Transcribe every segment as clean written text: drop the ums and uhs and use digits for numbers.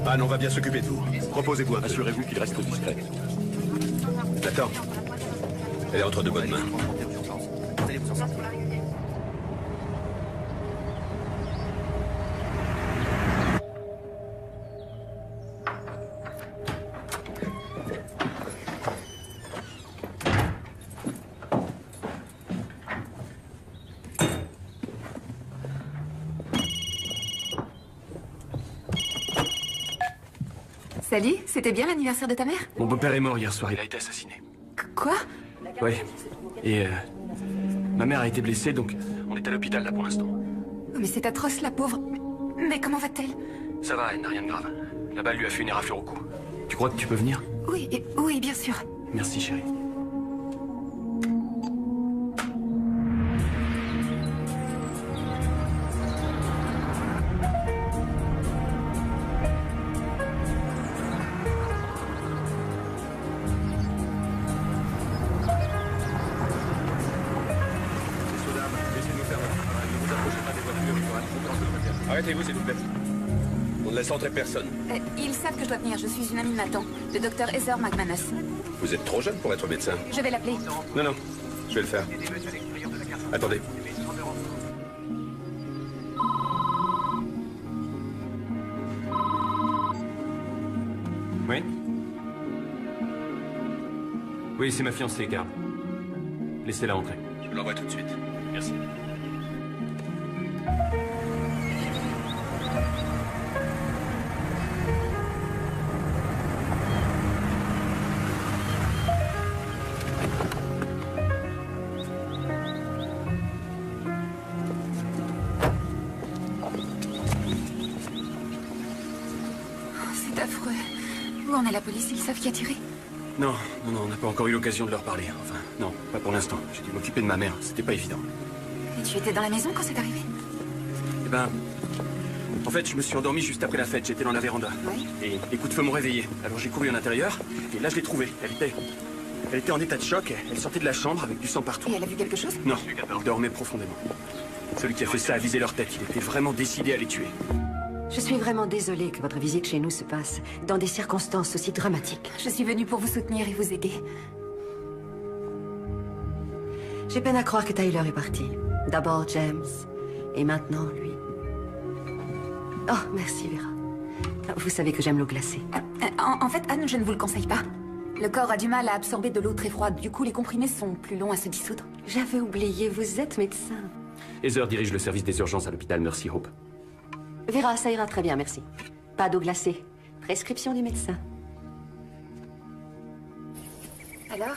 Anne, on va bien s'occuper de vous. Reposez-vous un peu. Assurez-vous qu'il reste discret. D'accord. Elle est entre de bonnes mains. Salut, c'était bien l'anniversaire de ta mère? Mon beau-père est mort hier soir, il a été assassiné. Quoi? Oui. Et ma mère a été blessée, donc on est à l'hôpital là pour l'instant. Oh, mais c'est atroce, la pauvre. Mais comment va-t-elle? Ça va, elle n'a rien de grave. La balle lui a fait une éraflure au cou. Tu crois que tu peux venir? Oui, oui, bien sûr. Merci, chérie. Arrêtez-vous, s'il vous plaît. On ne laisse entrer personne. Ils savent que je dois venir, je suis une amie de Nathan, le docteur Heather McManus. Vous êtes trop jeune pour être médecin. Je vais l'appeler. Non, non, je vais le faire. Attendez. Oui? Oui, c'est ma fiancée, Carl. Laissez-la entrer. Je vous l'envoie tout de suite. Merci. C'est affreux. Où en est la police? Ils savent qui a tiré? Non, on n'a pas encore eu l'occasion de leur parler. Enfin, non, pas pour l'instant. J'ai dû m'occuper de ma mère, c'était pas évident. Et tu étais dans la maison quand c'est arrivé? Eh ben... En fait, je me suis endormi juste après la fête, j'étais dans la véranda. Oui. Et les coups de feu m'ont réveillé. Alors j'ai couru en intérieur, et là je l'ai trouvée. Elle était en état de choc, elle sortait de la chambre avec du sang partout. Et elle a vu quelque chose? Non, elle dormait profondément. Celui qui a fait ça a visé leur tête, il était vraiment décidé à les tuer. Je suis vraiment désolée que votre visite chez nous se passe dans des circonstances aussi dramatiques. Je suis venue pour vous soutenir et vous aider. J'ai peine à croire que Tyler est parti. D'abord James, et maintenant lui. Oh, merci Vera. Vous savez que j'aime l'eau glacée. En fait, Anne, je ne vous le conseille pas. Le corps a du mal à absorber de l'eau très froide. Du coup, les comprimés sont plus longs à se dissoudre. J'avais oublié, vous êtes médecin. Heather dirige le service des urgences à l'hôpital Mercy Hope. Vera, ça ira très bien, merci. Pas d'eau glacée. Prescription du médecin. Alors?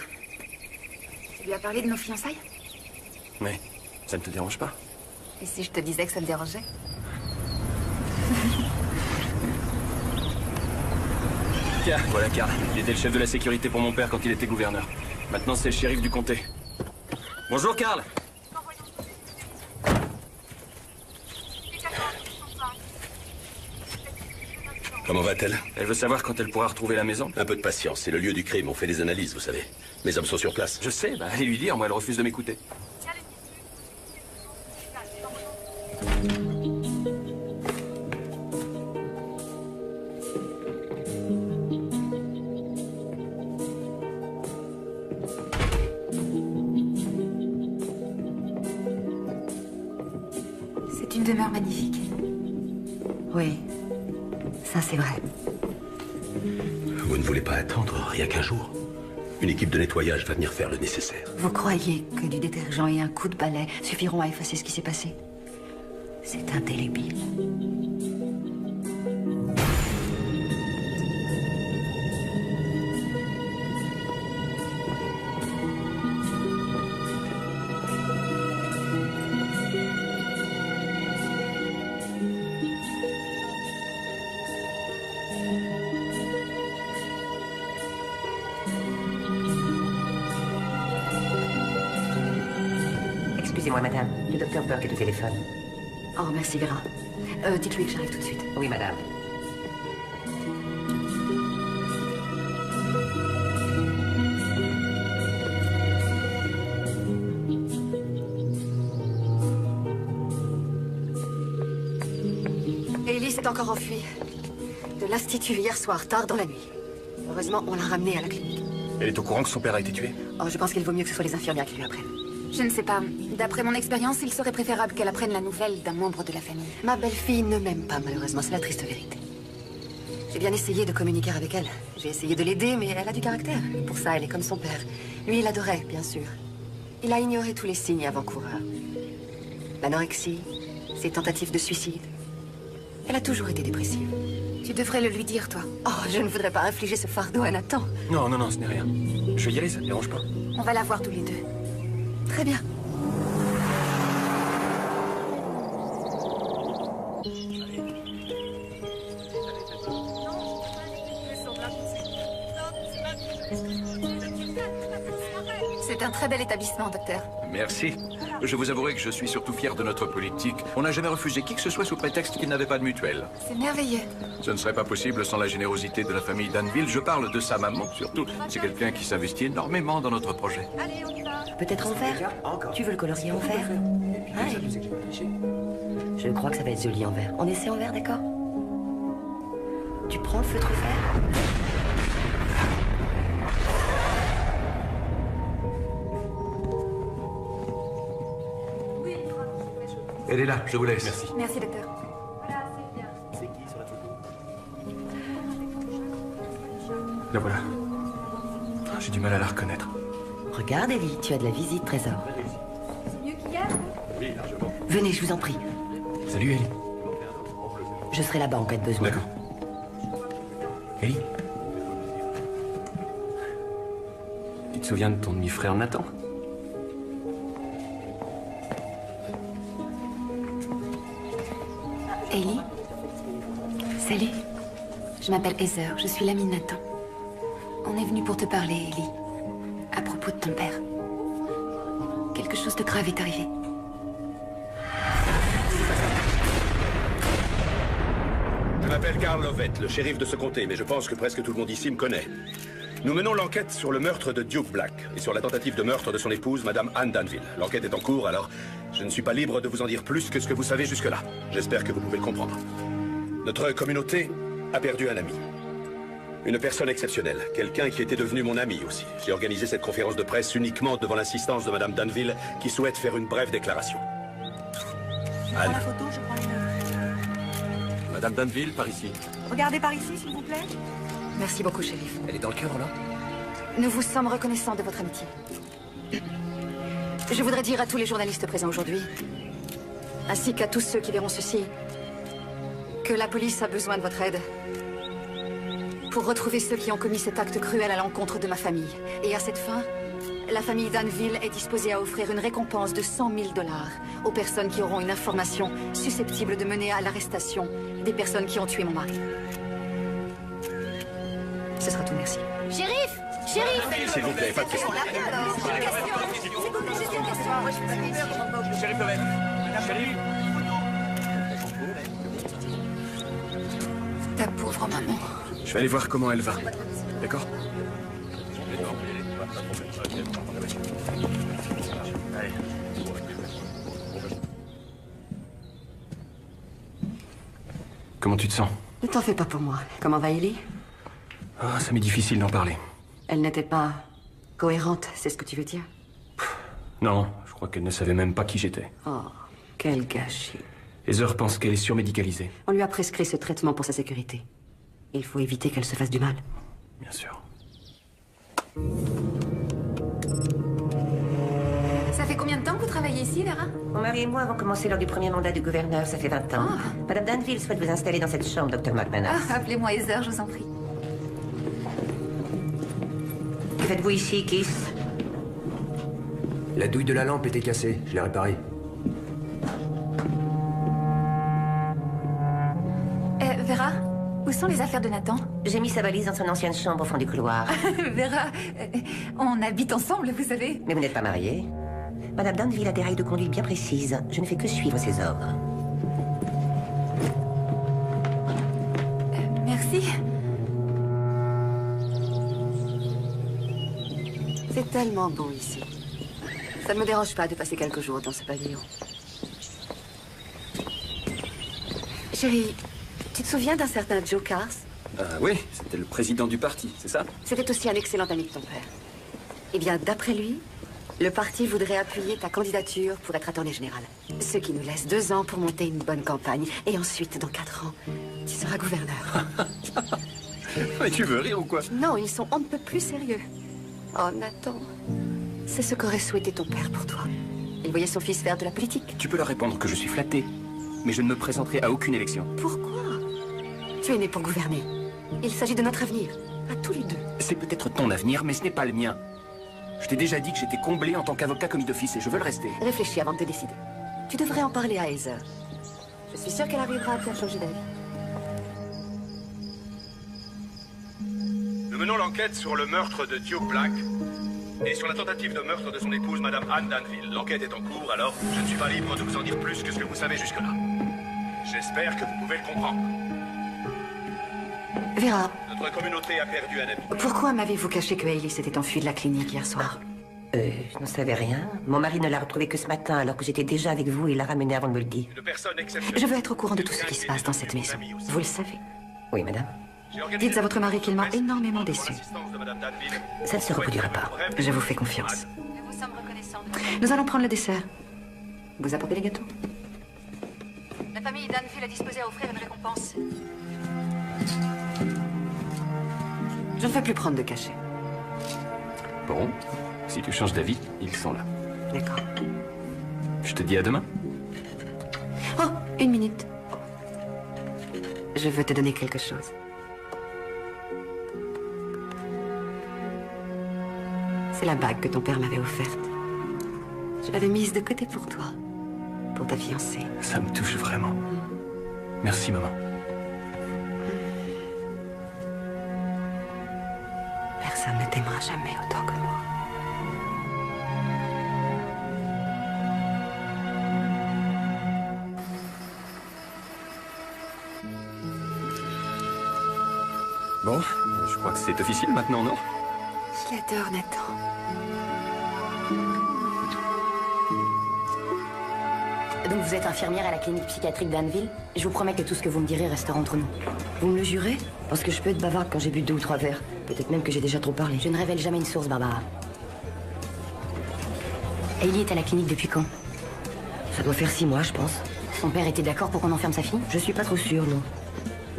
Tu lui as parlé de nos fiançailles? Mais ça ne te dérange pas? Et si je te disais que ça me dérangeait? Tiens, voilà Carl. Il était le chef de la sécurité pour mon père quand il était gouverneur. Maintenant, c'est le shérif du comté. Bonjour, Carl. Comment va-t-elle? Elle veut savoir quand elle pourra retrouver la maison. Un peu de patience, c'est le lieu du crime, on fait des analyses, vous savez. Mes hommes sont sur place. Je sais, allez lui dire, moi elle refuse de m'écouter. C'est une demeure magnifique. Oui, ça c'est vrai. Vous ne voulez pas attendre rien qu'un jour? Une équipe de nettoyage va venir faire le nécessaire. Vous croyez que du détergent et un coup de balai suffiront à effacer ce qui s'est passé? C'est indélébile. Excusez-moi, madame. Le docteur Burke est au téléphone. Oh, merci Vera. Dites-lui que j'arrive tout de suite. Oui, madame. Ellie s'est encore enfuie. De l'institut hier soir, tard dans la nuit. Heureusement, on l'a ramenée à la clinique. Elle est au courant que son père a été tué? Oh, je pense qu'il vaut mieux que ce soit les infirmières qui lui apprennent. Je ne sais pas. D'après mon expérience, il serait préférable qu'elle apprenne la nouvelle d'un membre de la famille. Ma belle-fille ne m'aime pas, malheureusement, c'est la triste vérité. J'ai bien essayé de communiquer avec elle. J'ai essayé de l'aider, mais elle a du caractère. Pour ça, elle est comme son père. Lui, il adorait, bien sûr. Il a ignoré tous les signes avant-coureurs. L'anorexie, ses tentatives de suicide. Elle a toujours été dépressive. Tu devrais le lui dire, toi. Oh, je ne voudrais pas infliger ce fardeau à Nathan. Non, non, non, ce n'est rien. Je vais y aller, ça te dérange pas? On va la voir tous les deux. Très bien. C'est un très bel établissement, docteur. Merci. Je vous avouerai que je suis surtout fier de notre politique. On n'a jamais refusé qui que ce soit sous prétexte qu'il n'avait pas de mutuelle. C'est merveilleux. Ce ne serait pas possible sans la générosité de la famille Danville. Je parle de sa maman, surtout. C'est quelqu'un qui s'investit énormément dans notre projet. Peut-être en vert? Tu veux le colorier en vert? Ouais. Je crois que ça va être joli en vert. On essaie en vert, d'accord? Tu prends le feutre vert? Elle est là, je vous laisse. Merci. Merci, docteur. La voilà. J'ai du mal à la reconnaître. Regarde, Ellie, tu as de la visite, trésor. Venez, je vous en prie. Salut, Ellie. Je serai là-bas en cas de besoin. D'accord. Ellie? Tu te souviens de ton demi-frère Nathan? Ellie? Salut. Je m'appelle Heather, je suis l'amie de Nathan. On est venu pour te parler, Ellie. À propos de ton père. Quelque chose de grave est arrivé. Je m'appelle Carl Lovett, le shérif de ce comté, mais je pense que presque tout le monde ici me connaît. Nous menons l'enquête sur le meurtre de Duke Black et sur la tentative de meurtre de son épouse, Madame Anne Danville. L'enquête est en cours, alors je ne suis pas libre de vous en dire plus que ce que vous savez jusque-là. J'espère que vous pouvez le comprendre. Notre communauté a perdu un ami. Une personne exceptionnelle, quelqu'un qui était devenu mon ami aussi. J'ai organisé cette conférence de presse uniquement devant l'assistance de Madame Danville, qui souhaite faire une brève déclaration. Anne. Madame Danville, par ici. Regardez par ici, s'il vous plaît. Merci beaucoup, shérif. Elle est dans le cœur, là? Nous vous sommes reconnaissants de votre amitié. Je voudrais dire à tous les journalistes présents aujourd'hui, ainsi qu'à tous ceux qui verront ceci, que la police a besoin de votre aide pour retrouver ceux qui ont commis cet acte cruel à l'encontre de ma famille. Et à cette fin, la famille Danville est disposée à offrir une récompense de 100 000 $ aux personnes qui auront une information susceptible de mener à l'arrestation des personnes qui ont tué mon mari. Ce sera tout, merci. Shérif! Shérif! S'il vous plaît, pas de questions. Shérif Lovett. Shérif. Ta pauvre maman. Je vais aller voir comment elle va. D'accord? Comment tu te sens? Ne t'en fais pas pour moi. Comment va Ellie? Ah, ça m'est difficile d'en parler. Elle n'était pas cohérente, c'est ce que tu veux dire? Non, je crois qu'elle ne savait même pas qui j'étais. Oh, quel gâchis. Heather pense qu'elle est surmédicalisée. On lui a prescrit ce traitement pour sa sécurité. Il faut éviter qu'elle se fasse du mal. Bien sûr. Ça fait combien de temps que vous travaillez ici, Vera? Mon mari et moi avons commencé lors du premier mandat du gouverneur, ça fait 20 ans. Ah. Madame Danville souhaite vous installer dans cette chambre, Dr. McManus. Ah, appelez-moi Heather, je vous en prie. Que faites-vous ici, Kiss? La douille de la lampe était cassée, je l'ai réparée. Vera, où sont les affaires de Nathan? J'ai mis sa valise dans son ancienne chambre au fond du couloir. Vera, on habite ensemble, vous savez. Mais vous n'êtes pas mariée? Madame Danville a des règles de conduite bien précises. Je ne fais que suivre ses ordres. Merci. C'est tellement beau ici. Ça ne me dérange pas de passer quelques jours dans ce pavillon. Chérie, tu te souviens d'un certain Joe Cars? Oui, c'était le président du parti, c'est ça? C'était aussi un excellent ami de ton père. Eh bien, d'après lui, le parti voudrait appuyer ta candidature pour être attorney général. Ce qui nous laisse 2 ans pour monter une bonne campagne. Et ensuite, dans 4 ans, tu seras gouverneur. Mais tu veux rire ou quoi? Non, ils sont on ne peut plus sérieux. Oh, Nathan, c'est ce qu'aurait souhaité ton père pour toi. Il voyait son fils faire de la politique. Tu peux leur répondre que je suis flatté. Mais je ne me présenterai à aucune élection. Pourquoi? Tu es né pour gouverner. Il s'agit de notre avenir, à tous les deux. C'est peut-être ton avenir, mais ce n'est pas le mien. Je t'ai déjà dit que j'étais comblé en tant qu'avocat commis d'office et je veux le rester. Réfléchis avant de te décider. Tu devrais en parler à Heather. Je suis sûre qu'elle arrivera à te faire changer d'avis. Nous menons l'enquête sur le meurtre de Duke Black et sur la tentative de meurtre de son épouse, Madame Anne Danville. L'enquête est en cours, alors je ne suis pas libre de vous en dire plus que ce que vous savez jusque-là. J'espère que vous pouvez le comprendre. Vera, Notre communauté a perdu un ami. pourquoi m'avez-vous caché que Hailey s'était enfuie de la clinique hier soir? Je n'en savais rien. Mon mari ne l'a retrouvée que ce matin, alors que j'étais déjà avec vous et il l'a ramenée avant de me le dire. Une personne exceptionnelle. Je veux être au courant de tout ce qui se passe dans cette maison. Vous le savez. Oui, madame. Dites à votre mari qu'il m'a énormément déçu. Ça ne se reproduira pas. Je vous fais confiance. Nous allons prendre le dessert. Vous apportez les gâteaux? La famille Danville a disposé à offrir une récompense. Je ne veux plus prendre de cachet. Bon, si tu changes d'avis, ils sont là. D'accord. Je te dis à demain. Oh, 1 minute. Je veux te donner quelque chose. C'est la bague que ton père m'avait offerte. Je l'avais mise de côté pour toi. Pour ta fiancée. Ça me touche vraiment. Merci, maman. Personne ne t'aimera jamais autant que moi. Bon, je crois que c'est officiel maintenant, non? Je l'adore, Nathan. Donc vous êtes infirmière à la clinique psychiatrique d'Anneville? Je vous promets que tout ce que vous me direz restera entre nous. Vous me le jurez? Parce que je peux être bavarde quand j'ai bu 2 ou 3 verres. Peut-être même que j'ai déjà trop parlé. Je ne révèle jamais une source, Barbara. Hailey est à la clinique depuis quand? Ça doit faire 6 mois, je pense. Son père était d'accord pour qu'on enferme sa fille? Je suis pas trop sûre, non.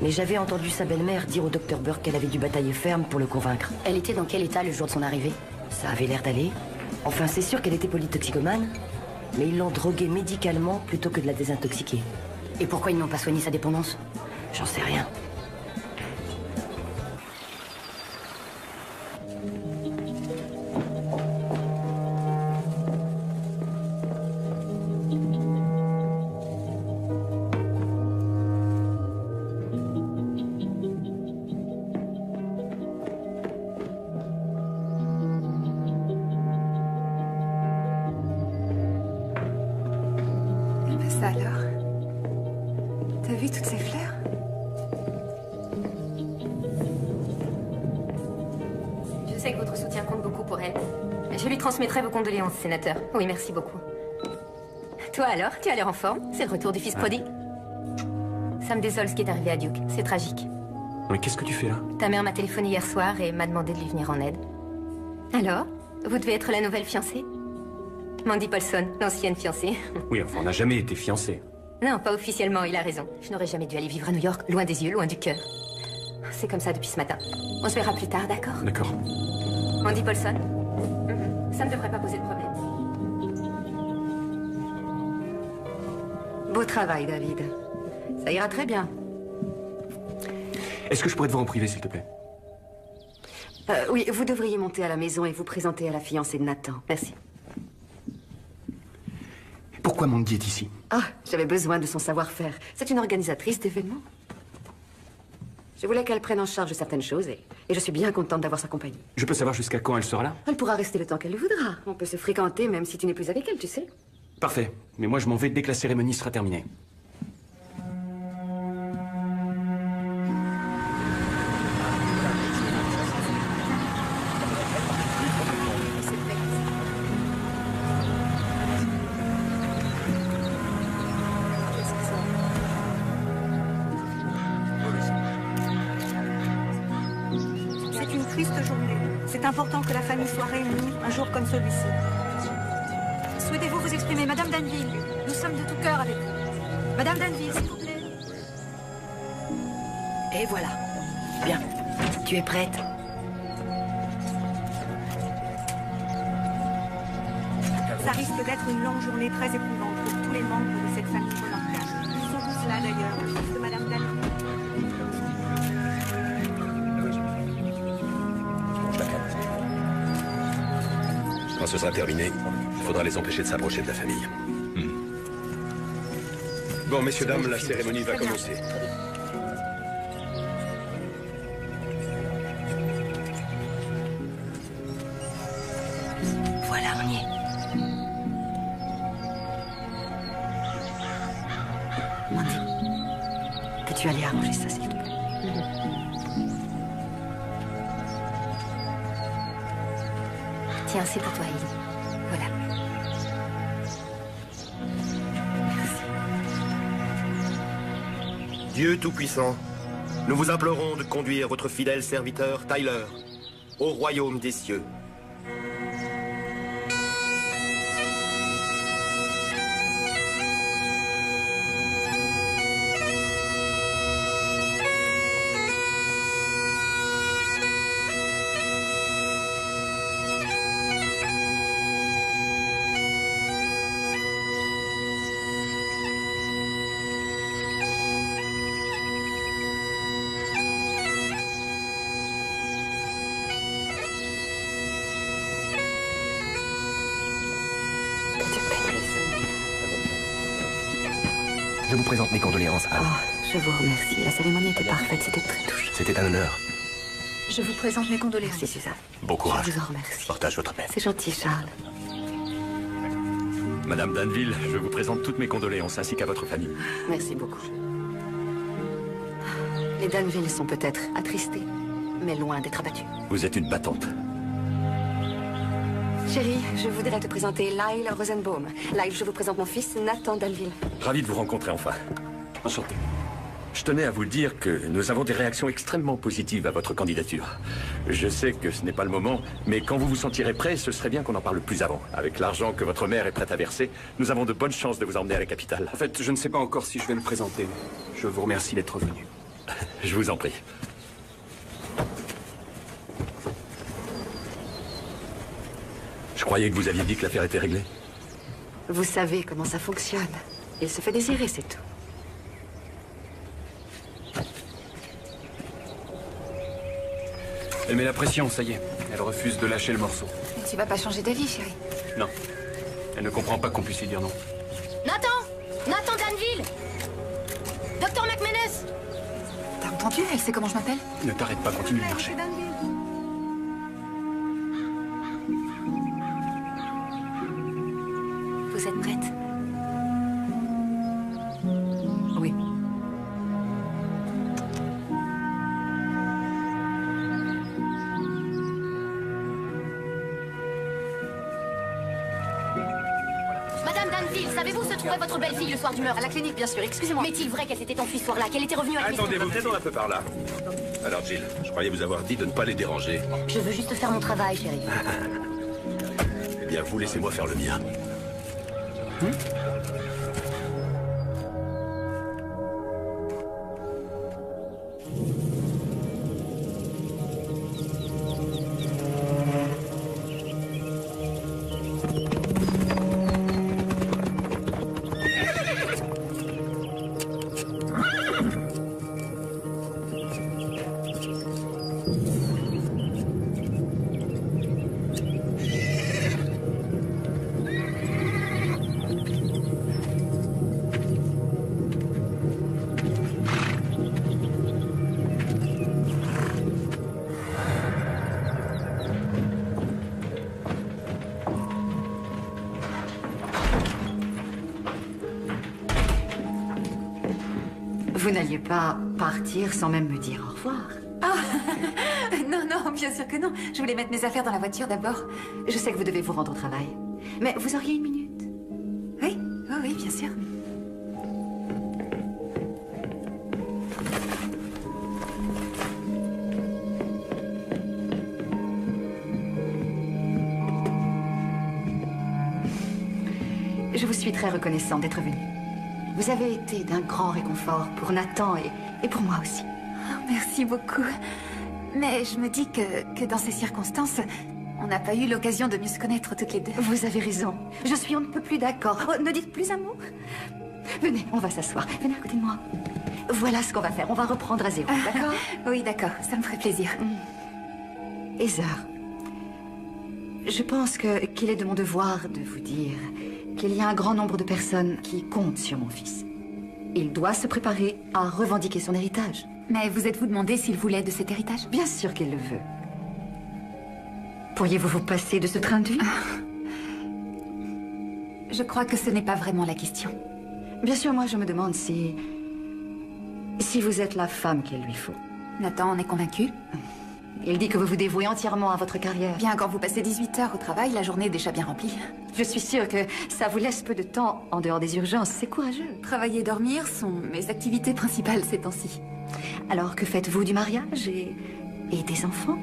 Mais j'avais entendu sa belle-mère dire au docteur Burke qu'elle avait dû batailler ferme pour le convaincre. Elle était dans quel état le jour de son arrivée? Ça avait l'air d'aller. Enfin, c'est sûr qu'elle était polytoxicomane, mais ils l'ont droguée médicalement plutôt que de la désintoxiquer. Et pourquoi ils n'ont pas soigné sa dépendance? J'en sais rien. Ça alors? T'as vu toutes ces fleurs? Je sais que votre soutien compte beaucoup pour elle. Je lui transmettrai vos condoléances, sénateur. Oui, merci beaucoup. Toi alors, tu as l'air en forme. C'est le retour du fils prodigue. Ça me désole ce qui est arrivé à Duke. C'est tragique. Mais qu'est-ce que tu fais là? Ta mère m'a téléphoné hier soir et m'a demandé de lui venir en aide. Alors, vous devez être la nouvelle fiancée? Mandy Paulson, l'ancienne fiancée. Oui, enfin, on n'a jamais été fiancés. Non, pas officiellement, il a raison. Je n'aurais jamais dû aller vivre à New York, loin des yeux, loin du cœur. C'est comme ça depuis ce matin. On se verra plus tard, d'accord? D'accord. Mandy Paulson? Ça ne devrait pas poser de problème. Beau travail, David. Ça ira très bien. Est-ce que je pourrais te voir en privé, s'il te plaît? Oui, vous devriez monter à la maison et vous présenter à la fiancée de Nathan. Merci. Pourquoi Mandy est ici? Ah, j'avais besoin de son savoir-faire. C'est une organisatrice d'événements. Je voulais qu'elle prenne en charge certaines choses et je suis bien contente d'avoir sa compagnie. Je peux savoir jusqu'à quand elle sera là? Elle pourra rester le temps qu'elle le voudra. On peut se fréquenter même si tu n'es plus avec elle, tu sais. Parfait. Mais moi, je m'en vais dès que la cérémonie sera terminée. triste journée. C'est important que la famille soit réunie un jour comme celui-ci. Souhaitez-vous vous exprimer, Madame Danville? Nous sommes de tout cœur avec vous. Madame Danville, s'il vous plaît. Et voilà. Bien. Tu es prête? Ça risque d'être une longue journée très éprouvante pour tous les membres de cette famille remarquable. Ils sont tous là d'ailleurs, le fils de Madame Danville. Quand ce sera terminé, il faudra les empêcher de s'approcher de la famille. Bon, messieurs, dames, la cérémonie va commencer. Voilà, on y est. Mandy, peux-tu aller arranger ça, s'il te plaît? Tiens, c'est pour toi, Ellie. Voilà. Dieu Tout-Puissant, nous vous implorons de conduire votre fidèle serviteur, Tyler, au royaume des cieux. Je vous présente mes condoléances, Anne. Oh, je vous remercie. La cérémonie était parfaite, c'était très touchant. C'était un honneur. Je vous présente mes condoléances. Merci, Suzanne. Bon courage. Je vous en remercie. Partage votre peine. C'est gentil, Charles. Madame Danville, je vous présente toutes mes condoléances ainsi qu'à votre famille. Merci beaucoup. Les Danville sont peut-être attristés, mais loin d'être abattus. Vous êtes une battante. Chérie, je voudrais te présenter Lyle Rosenbaum. Lyle, je vous présente mon fils, Nathan Danville. Ravi de vous rencontrer enfin. Enchanté. Je tenais à vous dire que nous avons des réactions extrêmement positives à votre candidature. Je sais que ce n'est pas le moment, mais quand vous vous sentirez prêt, ce serait bien qu'on en parle plus avant. Avec l'argent que votre mère est prête à verser, nous avons de bonnes chances de vous emmener à la capitale. En fait, je ne sais pas encore si je vais me présenter. Je vous remercie d'être venu. Je vous en prie. Je croyais que vous aviez dit que l'affaire était réglée. Vous savez comment ça fonctionne. Il se fait désirer, c'est tout. Elle met la pression, ça y est. Elle refuse de lâcher le morceau. Et tu vas pas changer d'avis, chérie. Non. Elle ne comprend pas qu'on puisse lui dire non. Nathan! Nathan Danville! Docteur McManus! T'as entendu? Elle sait comment je m'appelle? Ne t'arrête pas, continue de marcher. Vous êtes prête? Oui. Madame Danville, savez-vous où se trouvait votre belle-fille le soir du meurtre? À la clinique, bien sûr. Excusez-moi. Mais est-il vrai qu'elle s'était enfuie ce soir-là? Qu'elle était revenue à la maison? Attendez, vous venez un peu par là. Alors, Jill, je croyais vous avoir dit de ne pas les déranger. Je veux juste faire mon travail, chérie. Eh bien, vous laissez-moi faire le mien. Vous n'alliez pas partir sans même me dire au revoir. Ah non, non, bien sûr que non. Je voulais mettre mes affaires dans la voiture d'abord. Je sais que vous devez vous rendre au travail. Mais vous auriez une minute? Oui, oh, oui, bien sûr. Je vous suis très reconnaissante d'être venu. Vous avez été d'un grand réconfort pour Nathan et pour moi aussi. Oh, merci beaucoup. Mais je me dis que dans ces circonstances, on n'a pas eu l'occasion de mieux se connaître toutes les deux. Vous avez raison. Je suis on ne peut plus d'accord. Oh, ne dites plus un mot. Venez, on va s'asseoir. Venez à côté de moi. Voilà ce qu'on va faire. On va reprendre à zéro, d'accord? Oui, d'accord. Ça me ferait plaisir. Heather, je pense qu'il est de mon devoir de vous dire qu'il y a un grand nombre de personnes qui comptent sur mon fils. Il doit se préparer à revendiquer son héritage. Mais vous êtes-vous demandé s'il voulait de cet héritage? Bien sûr qu'il le veut. Pourriez-vous vous passer de ce train de vie? Je crois que ce n'est pas vraiment la question. Bien sûr, moi je me demande si vous êtes la femme qu'il lui faut. Nathan en est convaincu? Il dit que vous vous dévouez entièrement à votre carrière. Bien, quand vous passez 18 heures au travail, la journée est déjà bien remplie. Je suis sûre que ça vous laisse peu de temps en dehors des urgences. C'est courageux. Travailler et dormir sont mes activités principales ces temps-ci. Alors, que faites-vous du mariage et des enfants?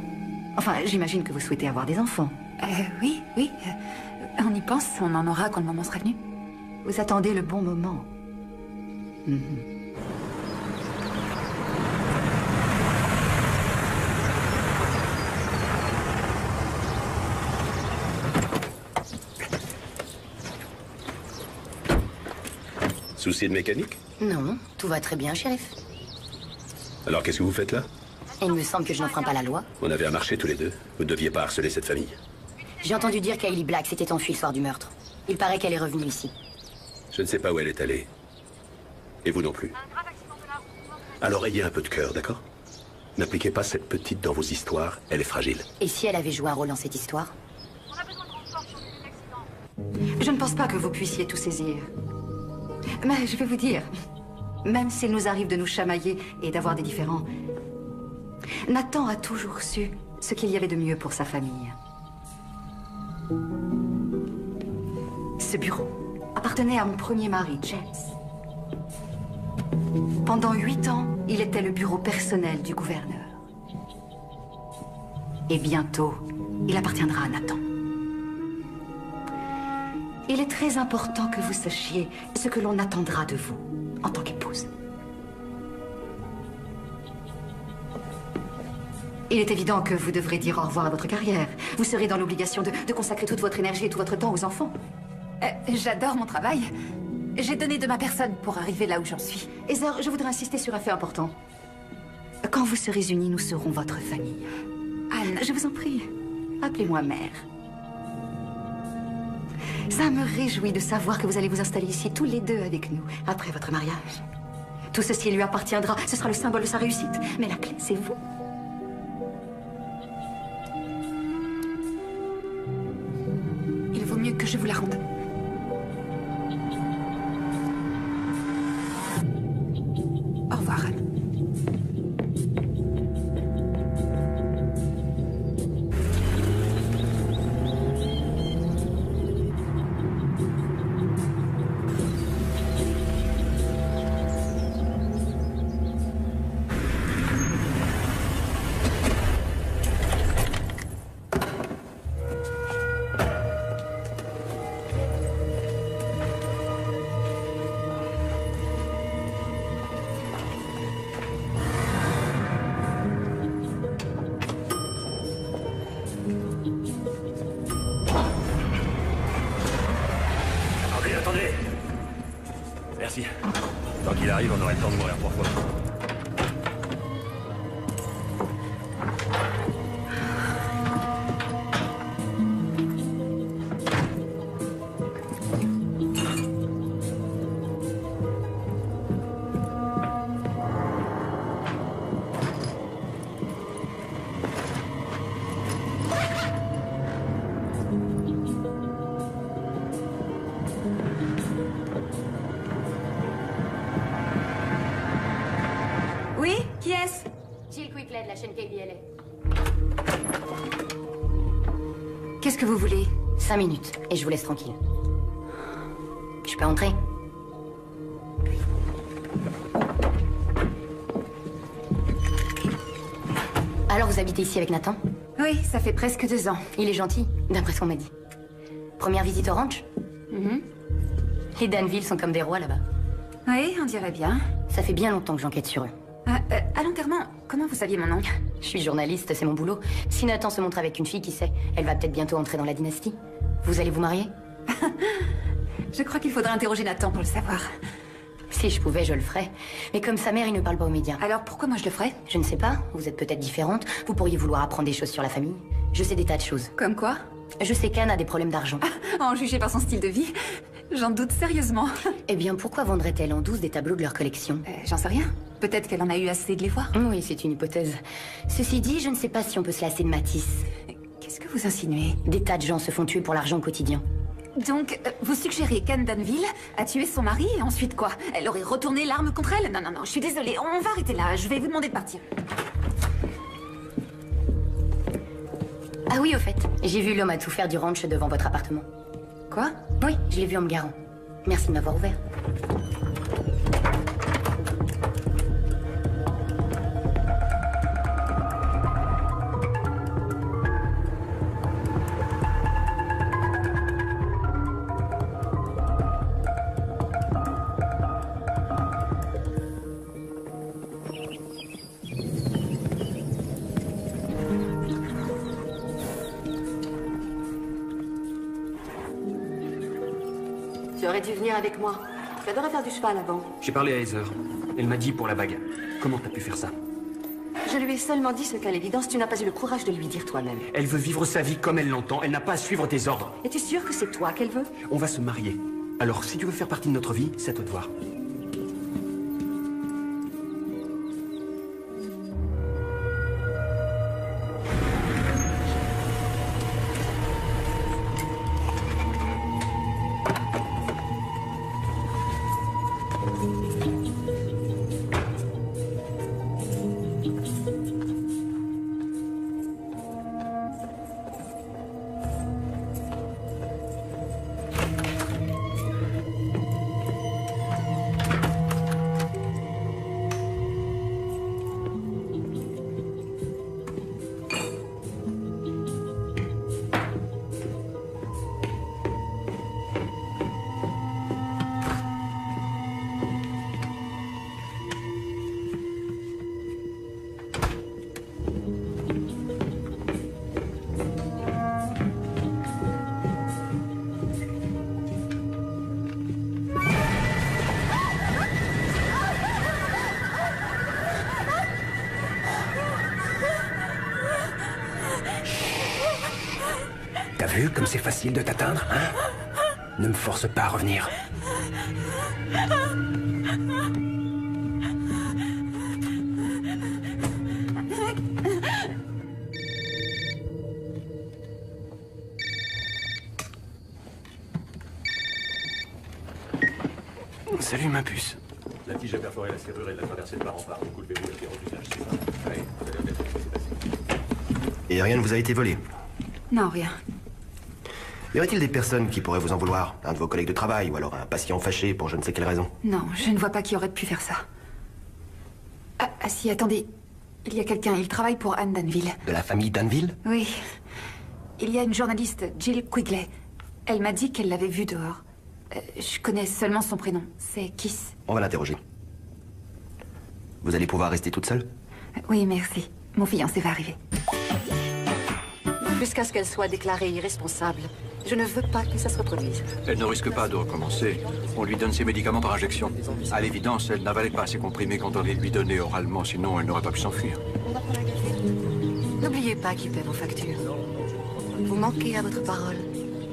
Enfin, j'imagine que vous souhaitez avoir des enfants. Oui. On y pense, on en aura quand le moment sera venu. Vous attendez le bon moment. Souci de mécanique? Non, tout va très bien, shérif. Alors qu'est-ce que vous faites là? Il me semble que je n'enfreins pas la loi. On avait un marché tous les deux. Vous ne deviez pas harceler cette famille. J'ai entendu dire qu'Hailey Black s'était enfuie le soir du meurtre. Il paraît qu'elle est revenue ici. Je ne sais pas où elle est allée. Et vous non plus. Alors ayez un peu de cœur, d'accord? N'impliquez pas cette petite dans vos histoires, elle est fragile. Et si elle avait joué un rôle dans cette histoire? Je ne pense pas que vous puissiez tout saisir. Mais je vais vous dire, même s'il nous arrive de nous chamailler et d'avoir des différends, Nathan a toujours su ce qu'il y avait de mieux pour sa famille. Ce bureau appartenait à mon premier mari, James. Pendant 8 ans, il était le bureau personnel du gouverneur. Et bientôt, il appartiendra à Nathan. Il est très important que vous sachiez ce que l'on attendra de vous en tant qu'épouse. Il est évident que vous devrez dire au revoir à votre carrière. Vous serez dans l'obligation de consacrer toute votre énergie et tout votre temps aux enfants. J'adore mon travail. J'ai donné de ma personne pour arriver là où j'en suis. Heather, je voudrais insister sur un fait important. Quand vous serez unis, nous serons votre famille. Anne, je vous en prie, appelez-moi mère. Ça me réjouit de savoir que vous allez vous installer ici tous les deux avec nous, après votre mariage. Tout ceci lui appartiendra, ce sera le symbole de sa réussite. Mais la clé, c'est vous. Il vaut mieux que je vous la rende. Au revoir, Anne. Attendez. Merci. Tant qu'il arrive, on aurait le temps de mourir 3 fois. Oui, qui est-ce? Jill Quicklet de la chaîne KBLA. Qu'est-ce que vous voulez? 5 minutes, et je vous laisse tranquille. Je peux entrer? Alors vous habitez ici avec Nathan? Oui, ça fait presque 2 ans. Il est gentil, d'après ce qu'on m'a dit. Première visite au ranch? Les Danville sont comme des rois là-bas. Oui, on dirait bien. Ça fait bien longtemps que j'enquête sur eux. À l'enterrement, comment vous saviez mon nom? Je suis journaliste, c'est mon boulot. Si Nathan se montre avec une fille, qui sait? Elle va peut-être bientôt entrer dans la dynastie. Vous allez vous marier? Je crois qu'il faudra interroger Nathan pour le savoir. Si je pouvais, je le ferais. Mais comme sa mère, il ne parle pas aux médias. Alors pourquoi moi je le ferais? Je ne sais pas. Vous êtes peut-être différente. Vous pourriez vouloir apprendre des choses sur la famille. Je sais des tas de choses. Comme quoi? Je sais qu'Anne a des problèmes d'argent. En juger par son style de vie, j'en doute sérieusement. Eh bien, pourquoi vendrait-elle en douce des tableaux de leur collection? J'en sais rien. Peut-être qu'elle en a eu assez de les voir. Oui, c'est une hypothèse. Ceci dit, je ne sais pas si on peut se lasser de Matisse. Qu'est-ce que vous insinuez? Des tas de gens se font tuer pour l'argent au quotidien. Donc, vous suggérez qu'Anne Danville a tué son mari et ensuite quoi? Elle aurait retourné l'arme contre elle? Non, je suis désolée, on va arrêter là, je vais vous demander de partir. Ah oui, au fait, j'ai vu l'homme à tout faire du ranch devant votre appartement. Quoi? Oui, je l'ai vu en me garant. Merci de m'avoir ouvert. Tu aurais dû venir avec moi. J'adorais faire du cheval avant. J'ai parlé à Heather. Elle m'a dit pour la bague. Comment t'as pu faire ça? Je lui ai seulement dit ce qu'à l'évidence, tu n'as pas eu le courage de lui dire toi-même. Elle veut vivre sa vie comme elle l'entend. Elle n'a pas à suivre tes ordres. Es-tu sûr que c'est toi qu'elle veut? On va se marier. Alors, si tu veux faire partie de notre vie, c'est à toi de voir. T'as vu comme c'est facile de t'atteindre, hein? Ne me force pas à revenir. Salut, ma puce. La tige a perforé la serrure et l'a traversée de part en part. Du coup, le verrou a fait refusage, c'est ça? Oui, vous allez honnête, qu'est-ce qui s'est passé? Et rien ne vous a été volé? Non, rien. Y aurait-il des personnes qui pourraient vous en vouloir? Un de vos collègues de travail ou alors un patient fâché pour je ne sais quelle raison? Non, je ne vois pas qui aurait pu faire ça. Ah si, attendez. Il y a quelqu'un, il travaille pour Anne Danville. De la famille Danville? Oui. Il y a une journaliste, Jill Quigley. Elle m'a dit qu'elle l'avait vue dehors. Je connais seulement son prénom. C'est Kiss. On va l'interroger. Vous allez pouvoir rester toute seule? Oui, merci. Mon fiancé va arriver. Jusqu'à ce qu'elle soit déclarée irresponsable. Je ne veux pas que ça se reproduise. Elle ne risque pas de recommencer. On lui donne ses médicaments par injection. À l'évidence, elle n'avalait pas ses comprimés quand on les lui donnait oralement, sinon elle n'aurait pas pu s'enfuir. N'oubliez pas qui paie vos factures. Vous manquez à votre parole.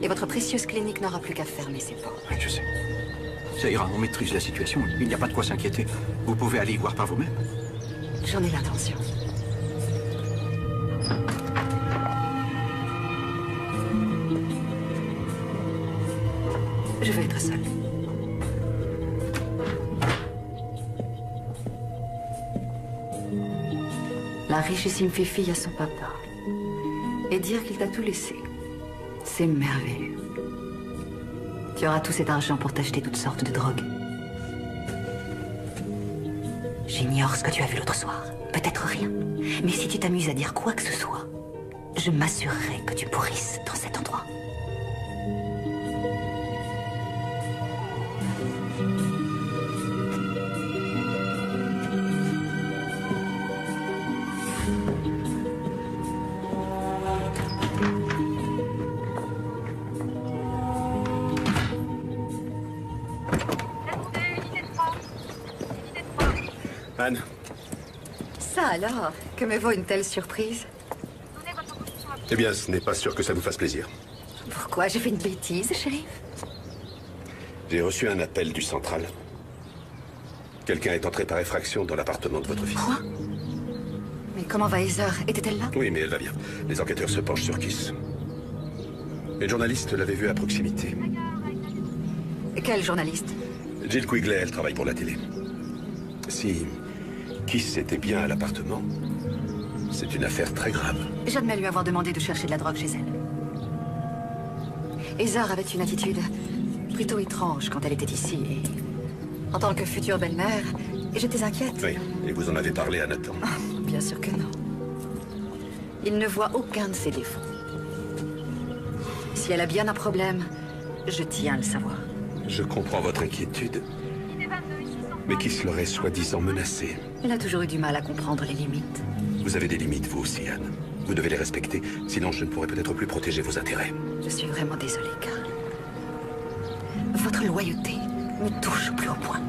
Et votre précieuse clinique n'aura plus qu'à fermer ses portes. Oui, je sais. Ça ira, on maîtrise la situation. Il n'y a pas de quoi s'inquiéter. Vous pouvez aller y voir par vous-même. J'en ai l'intention. Je veux être seule. La richissime fait fille à son papa. Et dire qu'il t'a tout laissé. C'est merveilleux. Tu auras tout cet argent pour t'acheter toutes sortes de drogues. J'ignore ce que tu as vu l'autre soir. Peut-être rien. Mais si tu t'amuses à dire quoi que ce soit, je m'assurerai que tu pourrisses dans cet endroit. Anne. Ça alors, que me vaut une telle surprise? Eh bien, ce n'est pas sûr que ça vous fasse plaisir. Pourquoi? J'ai fait une bêtise, shérif? J'ai reçu un appel du central. Quelqu'un est entré par effraction dans l'appartement de votre fils. Quoi? Mais comment va Heather? Était-elle là? Oui, mais elle va bien. Les enquêteurs se penchent sur Kiss. Une journaliste l'avait vue à proximité. Quel journaliste? Jill Quigley, elle travaille pour la télé. Si Kiss était bien à l'appartement, c'est une affaire très grave. J'admets lui avoir demandé de chercher de la drogue chez elle. Heather avait une attitude plutôt étrange quand elle était ici. Et en tant que future belle-mère, j'étais inquiète. Oui, et vous en avez parlé à Nathan. Oh, bien sûr que non. Il ne voit aucun de ses défauts. Si elle a bien un problème, je tiens à le savoir. Je comprends votre inquiétude. Mais Kiss l'aurait soi-disant menacé. Il a toujours eu du mal à comprendre les limites. Vous avez des limites, vous aussi, Anne. Vous devez les respecter, sinon je ne pourrai peut-être plus protéger vos intérêts. Je suis vraiment désolée, Carl. Votre loyauté me touche au plus haut point.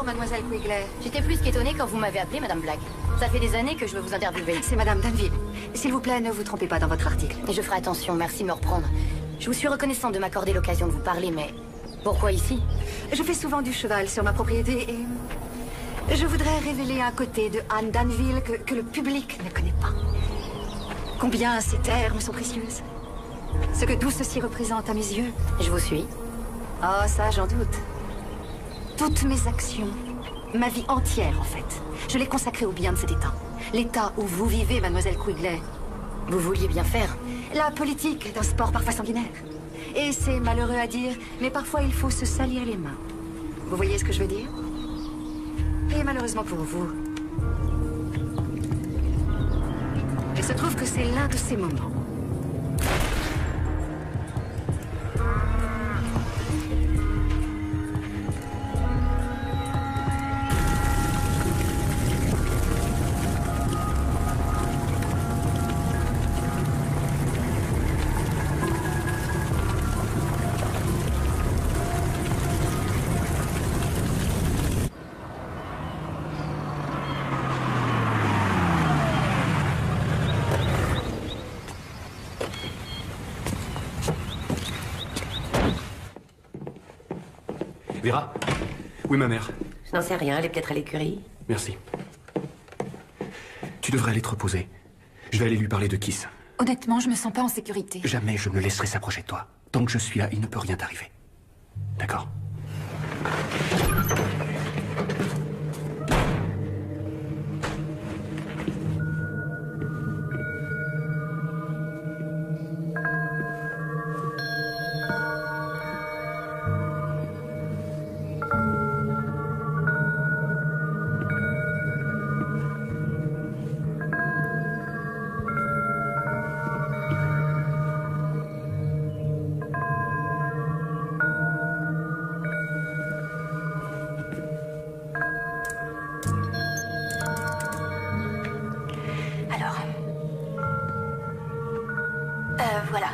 Mademoiselle Quigley. J'étais plus qu'étonnée quand vous m'avez appelée, Madame Black. Ça fait des années que je veux vous interviewer. C'est Madame Danville. S'il vous plaît, ne vous trompez pas dans votre article. Et je ferai attention, merci de me reprendre. Je vous suis reconnaissante de m'accorder l'occasion de vous parler, mais pourquoi ici? Je fais souvent du cheval sur ma propriété et je voudrais révéler un côté de Anne Danville que le public ne connaît pas. Combien ces terres me sont précieuses. Ce que tout ceci représente à mes yeux. Je vous suis. Oh, ça, j'en doute. Toutes mes actions, ma vie entière en fait, je l'ai consacrée au bien de cet État. L'État où vous vivez, Mademoiselle Quigley. Vous vouliez bien faire. La politique est un sport parfois sanguinaire. Et c'est malheureux à dire, mais parfois il faut se salir les mains. Vous voyez ce que je veux dire? Et malheureusement pour vous, il se trouve que c'est l'un de ces moments. Vera? Oui, ma mère. Je n'en sais rien, elle est peut-être à l'écurie. Merci. Tu devrais aller te reposer. Je vais aller lui parler de Kiss. Honnêtement, je me sens pas en sécurité. Jamais je ne le laisserai s'approcher de toi. Tant que je suis là, il ne peut rien t'arriver. D'accord? Voilà.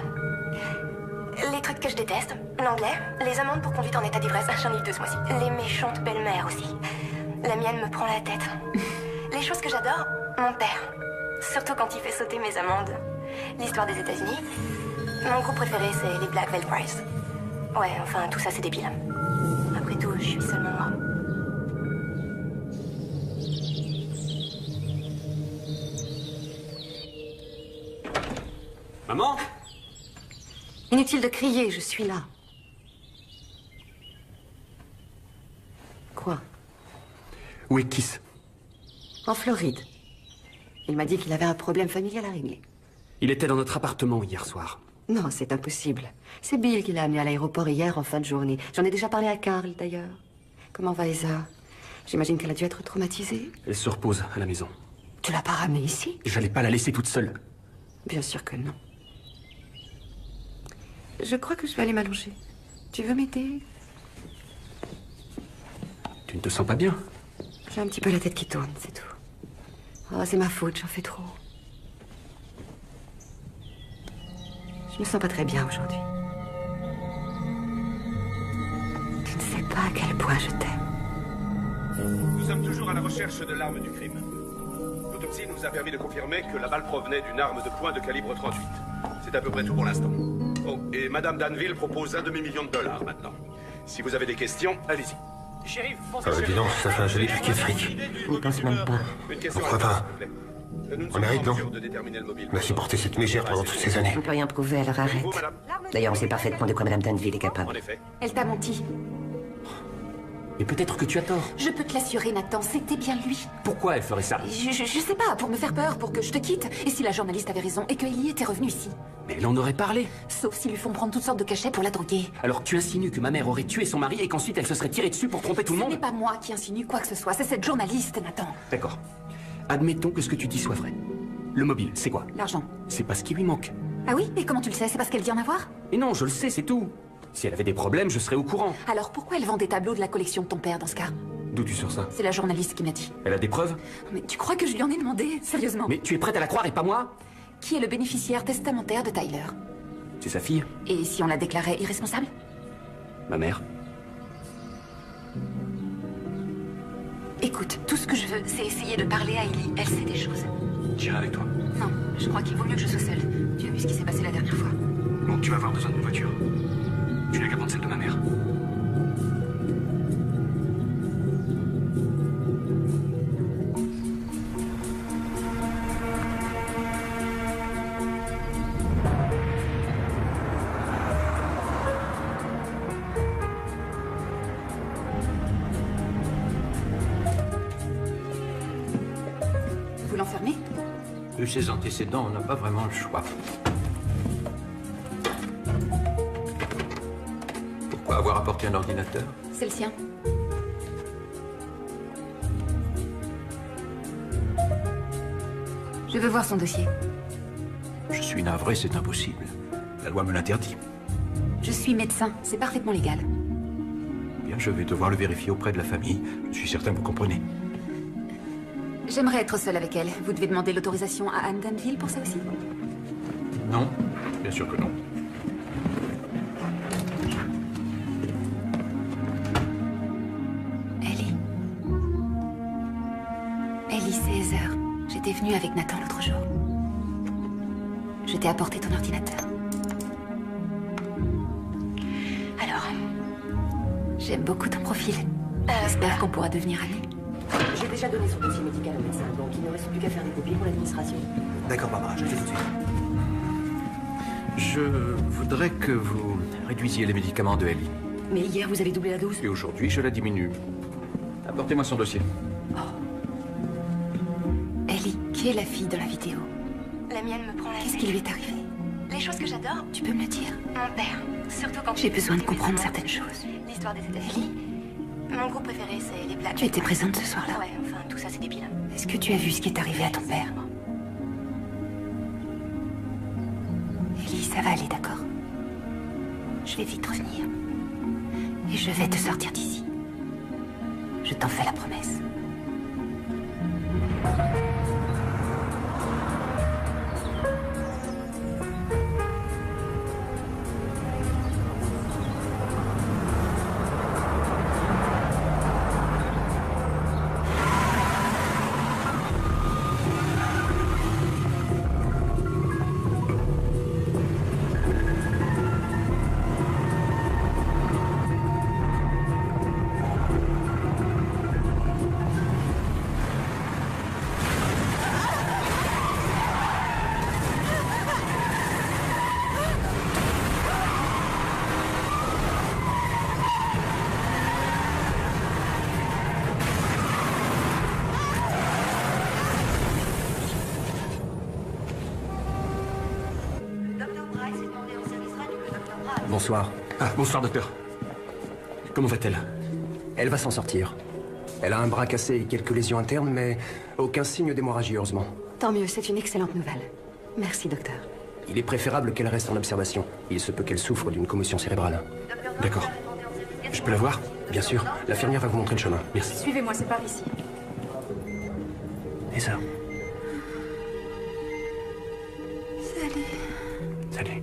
Les trucs que je déteste, l'anglais, les amendes pour conduite en état d'ivresse, j'en ai eu 2 ce mois-ci. Les méchantes belles-mères aussi. La mienne me prend la tête. Les choses que j'adore, mon père. Surtout quand il fait sauter mes amendes. L'histoire des États-Unis. Mon groupe préféré, c'est les Black Veil Brides. Ouais, enfin, tout ça, c'est débile. Après tout, je suis seulement moi. Maman? Inutile de crier, je suis là. Quoi? Où est Kiss? En Floride. Il m'a dit qu'il avait un problème familial à régler. Il était dans notre appartement hier soir. Non, c'est impossible. C'est Bill qui l'a amené à l'aéroport hier en fin de journée. J'en ai déjà parlé à Carl, d'ailleurs. Comment va Esa? J'imagine qu'elle a dû être traumatisée. Elle se repose à la maison. Tu l'as pas ramenée ici? J'allais pas la laisser toute seule. Bien sûr que non. Je crois que je vais aller m'allonger. Tu veux m'aider? Tu ne te sens pas bien? J'ai un petit peu la tête qui tourne, c'est tout. Oh, c'est ma faute, j'en fais trop. Je me sens pas très bien aujourd'hui. Tu ne sais pas à quel point je t'aime. Nous sommes toujours à la recherche de l'arme du crime. L'autopsie nous a permis de confirmer que la balle provenait d'une arme de poing de calibre 38. C'est à peu près tout pour l'instant. Oh, et Madame Danville propose $1,5 million maintenant. Si vous avez des questions, allez-y. Shérif, dis donc, ça fait un joli paquet de fric. Je n'y pense même pas. Pourquoi pas? On mérite, non? On a supporté cette mégère pendant toutes ces années. On ne peut rien prouver, alors arrête. D'ailleurs, on sait parfaitement de quoi Madame Danville est capable. Elle t'a menti. Mais peut-être que tu as tort. Je peux te l'assurer, Nathan, c'était bien lui. Pourquoi elle ferait ça? Je sais pas, pour me faire peur, pour que je te quitte. Et si la journaliste avait raison et que Ellie était revenue ici? Mais elle en aurait parlé. Sauf s'ils lui font prendre toutes sortes de cachets pour la droguer. Alors tu insinues que ma mère aurait tué son mari et qu'ensuite elle se serait tirée dessus pour tromper tout le monde? Ce n'est pas moi qui insinue quoi que ce soit, c'est cette journaliste, Nathan. D'accord. Admettons que ce que tu dis soit vrai. Le mobile, c'est quoi? L'argent. C'est pas ce qui lui manque. Ah oui? Et comment tu le sais? C'est parce qu'elle dit en avoir? Et non, je le sais, c'est tout. Si elle avait des problèmes, je serais au courant. Alors pourquoi elle vend des tableaux de la collection de ton père dans ce cas? D'où tu sors ça? C'est la journaliste qui m'a dit. Elle a des preuves? Mais tu crois que je lui en ai demandé? Sérieusement? Mais tu es prête à la croire et pas moi? Qui est le bénéficiaire testamentaire de Tyler? C'est sa fille? Et si on la déclarait irresponsable? Ma mère. Écoute, tout ce que je veux, c'est essayer de parler à Ellie. Elle sait des choses. J'irai avec toi. Non, je crois qu'il vaut mieux que je sois seule. Tu as vu ce qui s'est passé la dernière fois. Bon, tu vas avoir besoin d'une voiture. Tu n'as qu'à prendre celle de ma mère. Vous l'enfermez? Vu ses antécédents, on n'a pas vraiment le choix. Pourquoi avoir apporté un ordinateur? C'est le sien. Je veux voir son dossier. Je suis navré, c'est impossible. La loi me l'interdit. Je suis médecin, c'est parfaitement légal. Bien, je vais devoir le vérifier auprès de la famille. Je suis certain que vous comprenez. J'aimerais être seule avec elle. Vous devez demander l'autorisation à Anne Danville pour ça aussi? Non, bien sûr que non. Ellie. Ellie, c'est Heather. J'étais venue avec Nathan l'autre jour. Je t'ai apporté ton ordinateur. Alors, j'aime beaucoup ton profil. J'espère qu'on pourra devenir amis. J'ai déjà donné son dossier médical au médecin, donc il ne reste plus qu'à faire des copies pour l'administration. D'accord, Barbara, je le fais tout de suite. Je voudrais que vous réduisiez les médicaments de Ellie. Mais hier, vous avez doublé la dose? Et aujourd'hui, je la diminue. Apportez-moi son dossier. Ellie, qui est la fille dans la vidéo? La mienne me prend la Qu'est-ce tête. qui lui est arrivé? Les choses que j'adore, Tu peux me le dire? mon père. Surtout quand J'ai besoin de comprendre certaines choses. L'histoire des États-Unis. Mon groupe préféré, c'est les Black. Tu étais présente ce soir-là? Ouais, enfin, tout ça, c'est débile. Est-ce que tu as vu ce qui est arrivé à ton père? Ellie, ça va aller, d'accord? Je vais vite revenir. Et je vais te sortir d'ici. Je t'en fais la promesse. Bonsoir. Ah, bonsoir, docteur. Comment va-t-elle? Elle va s'en sortir. Elle a un bras cassé et quelques lésions internes, mais aucun signe d'hémorragie, heureusement. Tant mieux, c'est une excellente nouvelle. Merci, docteur. Il est préférable qu'elle reste en observation. Il se peut qu'elle souffre d'une commotion cérébrale. D'accord. Je peux la voir? Bien sûr. L'infirmière va vous montrer le chemin. Merci. Suivez-moi, c'est par ici. Et ça? Salut. Salut.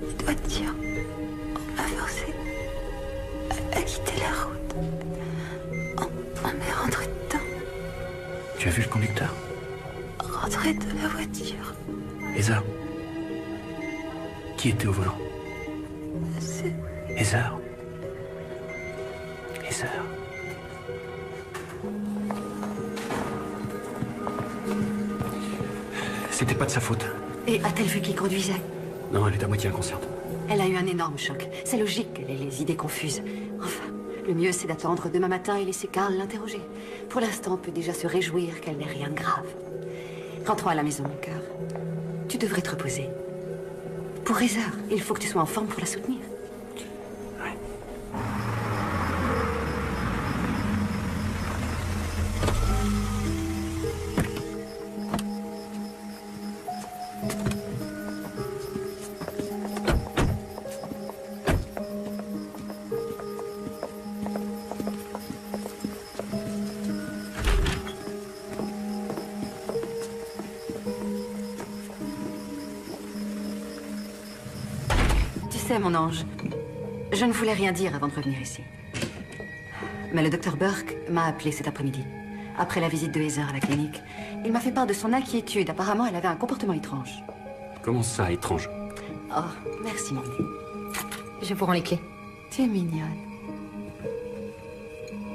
Il doit dire. On m'a forcé à quitter la route. On est rentré dedans. Tu as vu le conducteur? Rentré de la voiture. Heather. Qui était au volant? C'est... Heather. Heather. C'était pas de sa faute. Et a-t-elle vu qui conduisait? Non, elle est à moitié inconsciente. Elle a eu un énorme choc. C'est logique qu'elle ait les idées confuses. Enfin, le mieux c'est d'attendre demain matin et laisser Carl l'interroger. Pour l'instant, on peut déjà se réjouir qu'elle n'ait rien de grave. Rentrons à la maison, mon cœur. Tu devrais te reposer. Pour Heather, il faut que tu sois en forme pour la soutenir. Mon ange, je ne voulais rien dire avant de revenir ici. Mais le docteur Burke m'a appelé cet après-midi. Après la visite de Heather à la clinique, il m'a fait part de son inquiétude. Apparemment, elle avait un comportement étrange. Comment ça, étrange? Oh, merci, mon nez. Je vous rends les clés. Tu es mignonne.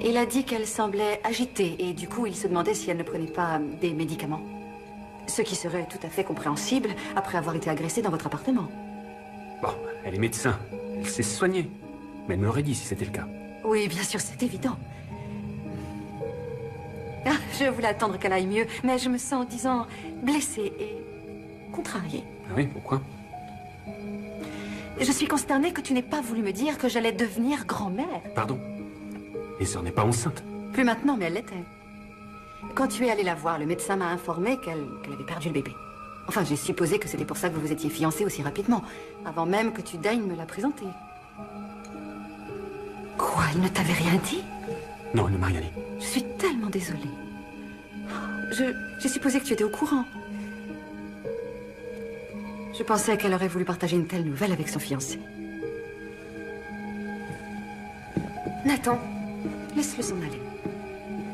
Il a dit qu'elle semblait agitée et du coup, il se demandait si elle ne prenait pas des médicaments. Ce qui serait tout à fait compréhensible après avoir été agressée dans votre appartement. Bon, elle est médecin. Elle s'est soignée. Mais elle me l'aurait dit si c'était le cas. Oui, bien sûr, c'est évident. Ah, je voulais attendre qu'elle aille mieux, mais je me sens, disons, blessée et contrariée. Ah oui, pourquoi? Je suis consternée que tu n'aies pas voulu me dire que j'allais devenir grand-mère. Pardon? Heather n'est pas enceinte. Plus maintenant, mais elle l'était. Quand tu es allée la voir, le médecin m'a informé qu'elle avait perdu le bébé. Enfin, j'ai supposé que c'était pour ça que vous vous étiez fiancés aussi rapidement, avant même que tu daignes me la présenter. Quoi, elle ne t'avait rien dit? Non, elle ne m'a rien dit. Je suis tellement désolée. J'ai supposé que tu étais au courant. Je pensais qu'elle aurait voulu partager une telle nouvelle avec son fiancé. Nathan, laisse-le s'en aller.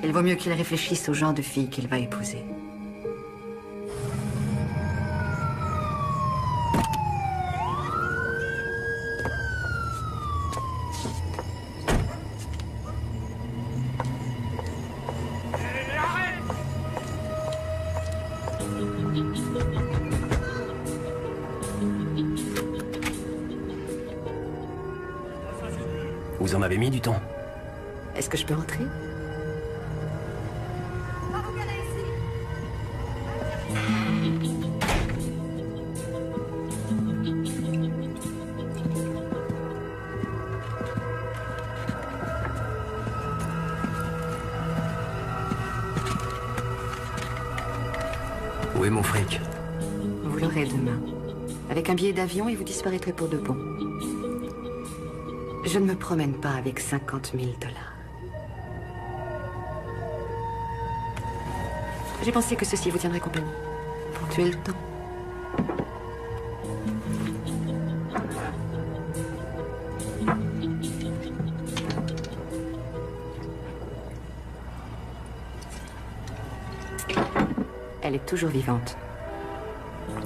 Il vaut mieux qu'il réfléchisse au genre de fille qu'il va épouser. Vous en avez mis du temps. Est-ce que je peux rentrer? Où est mon fric? Vous l'aurez demain. Avec un billet d'avion et vous disparaîtrez pour de bon. Je ne me promène pas avec 50 000 $. J'ai pensé que ceci vous tiendrait compagnie. Pour tuer le temps. Elle est toujours vivante.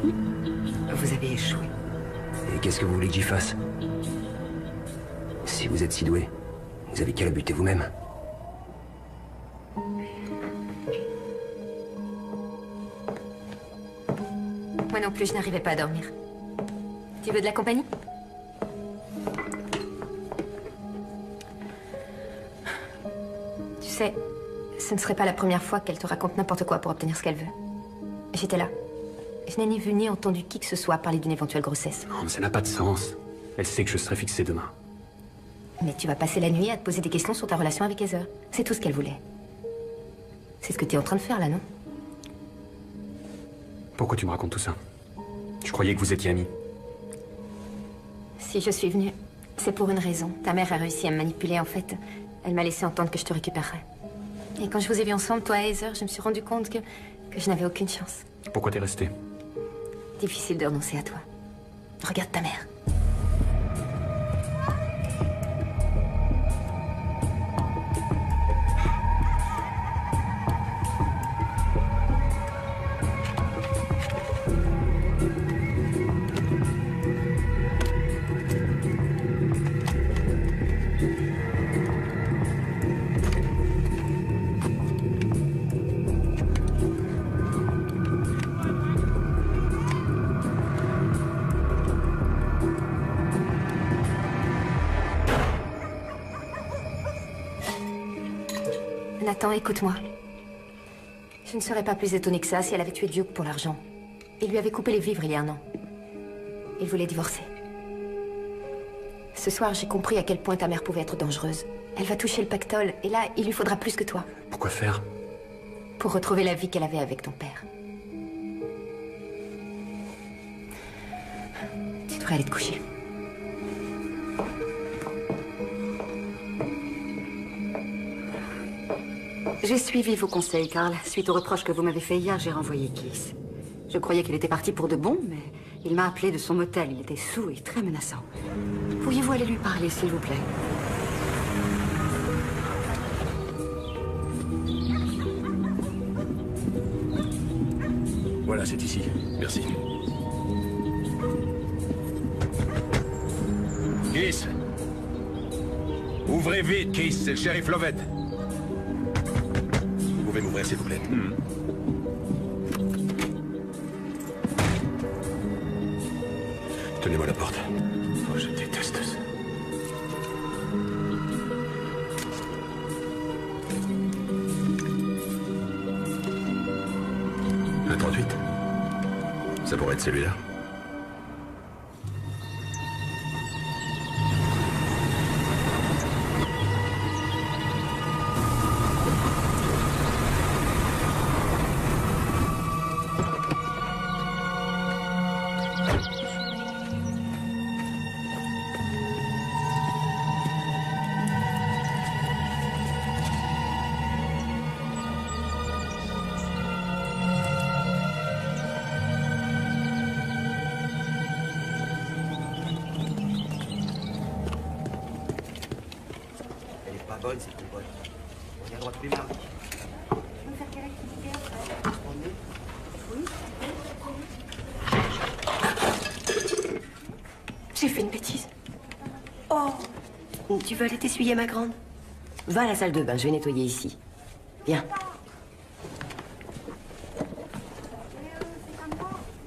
Vous avez échoué. Et qu'est-ce que vous voulez que j'y fasse? Si vous êtes si doué, vous avez qu'à la buter vous-même. Moi non plus, je n'arrivais pas à dormir. Tu veux de la compagnie? Tu sais, ce ne serait pas la première fois qu'elle te raconte n'importe quoi pour obtenir ce qu'elle veut. J'étais là. Je n'ai ni vu ni entendu qui que ce soit parler d'une éventuelle grossesse. Non, mais ça n'a pas de sens. Elle sait que je serai fixé demain. Mais tu vas passer la nuit à te poser des questions sur ta relation avec Heather. C'est tout ce qu'elle voulait. C'est ce que tu es en train de faire, là, non? Pourquoi tu me racontes tout ça? Je croyais que vous étiez amis. Si je suis venue, c'est pour une raison. Ta mère a réussi à me manipuler, en fait. Elle m'a laissé entendre que je te récupérerais. Et quand je vous ai vus ensemble, toi et Heather, je me suis rendu compte que je n'avais aucune chance. Pourquoi t'es restée? Difficile de renoncer à toi. Regarde ta mère. Nathan, écoute-moi. Je ne serais pas plus étonnée que ça si elle avait tué Duke pour l'argent. Il lui avait coupé les vivres il y a un an. Il voulait divorcer. Ce soir, j'ai compris à quel point ta mère pouvait être dangereuse. Elle va toucher le pactole, et là, il lui faudra plus que toi. Pourquoi faire? Pour retrouver la vie qu'elle avait avec ton père. Tu devrais aller te coucher. J'ai suivi vos conseils, Carl. Suite aux reproches que vous m'avez fait hier, j'ai renvoyé Keith. Je croyais qu'il était parti pour de bon, mais il m'a appelé de son motel. Il était saoul et très menaçant. Pourriez-vous aller lui parler, s'il vous plaît? Voilà, c'est ici. Merci. Keith! Ouvrez vite, Keith, c'est le shérif Lovett. Vous pouvez m'ouvrir, s'il vous plaît. Tenez-moi la porte. Oh, je déteste ça. Un 38. Ça pourrait être celui-là. Bonne, c'est plus bonne. On y a droit tous les mardis. J'ai fait une bêtise. Oh! Tu veux aller t'essuyer, ma grande? Va à la salle de bain, je vais nettoyer ici. Viens.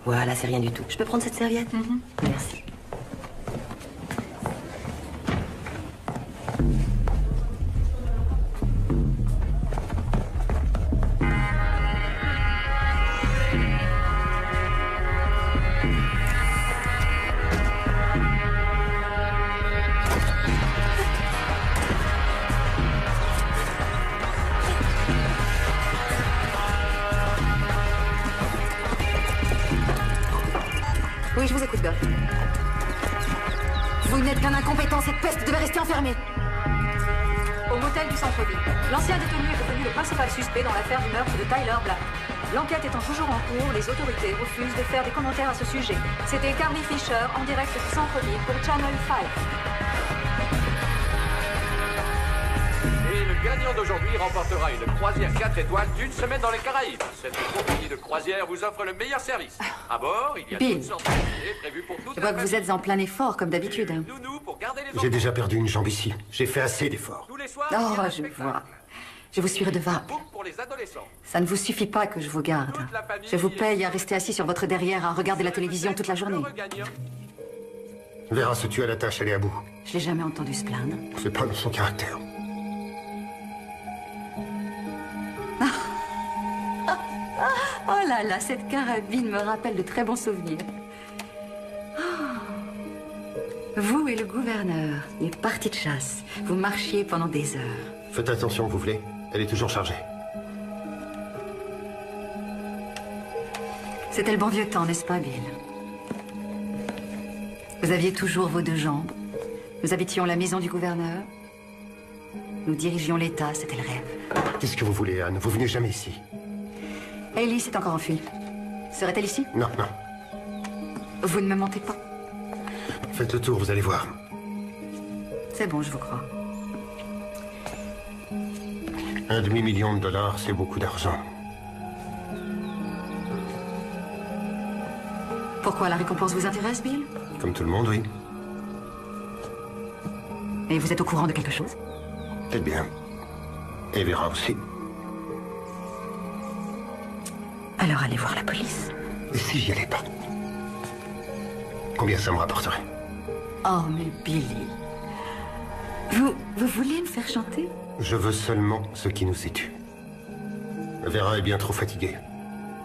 Voilà, c'est rien du tout. Je peux prendre cette serviette? Merci. Oui, je vous écoute, Doc. Vous n'êtes qu'un incompétent, cette peste devait rester enfermée. Au motel du centre-ville. L'ancien détenu est devenu le principal suspect dans l'affaire du meurtre de Tyler Black. L'enquête étant toujours en cours, les autorités refusent de faire des commentaires à ce sujet. C'était Carly Fisher en direct du centre-ville pour Channel 5. Et le gagnant d'aujourd'hui remportera une croisière 4 étoiles d'une semaine dans les Caraïbes. Cette compagnie de croisière vous offre le meilleur service. À bord, il y a Bill. toutes sortes d'activités prévues pour toute Je vois la que vous êtes en plein effort, comme d'habitude. J'ai déjà perdu une jambe ici. J'ai fait assez d'efforts. Oh, je vois. Je vous suis redevable. pour les adolescents. Ça ne vous suffit pas que je vous garde. Je vous paye à rester assis sur votre derrière à regarder la télévision toute la journée. Vera se tue à la tâche, elle est à bout. Je l'ai jamais entendu se plaindre. C'est pas dans son caractère. Oh là là là, cette carabine me rappelle de très bons souvenirs. Oh. Vous et le gouverneur, les parties de chasse, vous marchiez pendant des heures. Faites attention, vous voulez. Elle est toujours chargée. C'était le bon vieux temps, n'est-ce pas, Bill? Vous aviez toujours vos deux jambes. Nous habitions la maison du gouverneur. Nous dirigions l'État, c'était le rêve. Qu'est-ce que vous voulez, Anne? Vous venez jamais ici. Hayley s'est encore enfuie. Serait-elle ici? Non, non. Vous ne me mentez pas. Faites le tour, vous allez voir. C'est bon, je vous crois. $1,5 million, c'est beaucoup d'argent. Pourquoi la récompense vous intéresse, Bill? Comme tout le monde, oui. Et vous êtes au courant de quelque chose? Eh bien. Et Vera aussi. Alors allez voir la police. Et si j'y allais pas? Combien ça me rapporterait? Oh, mais Billy. Vous voulez me faire chanter? Je veux seulement ce qui nous situe. Vera est bien trop fatiguée.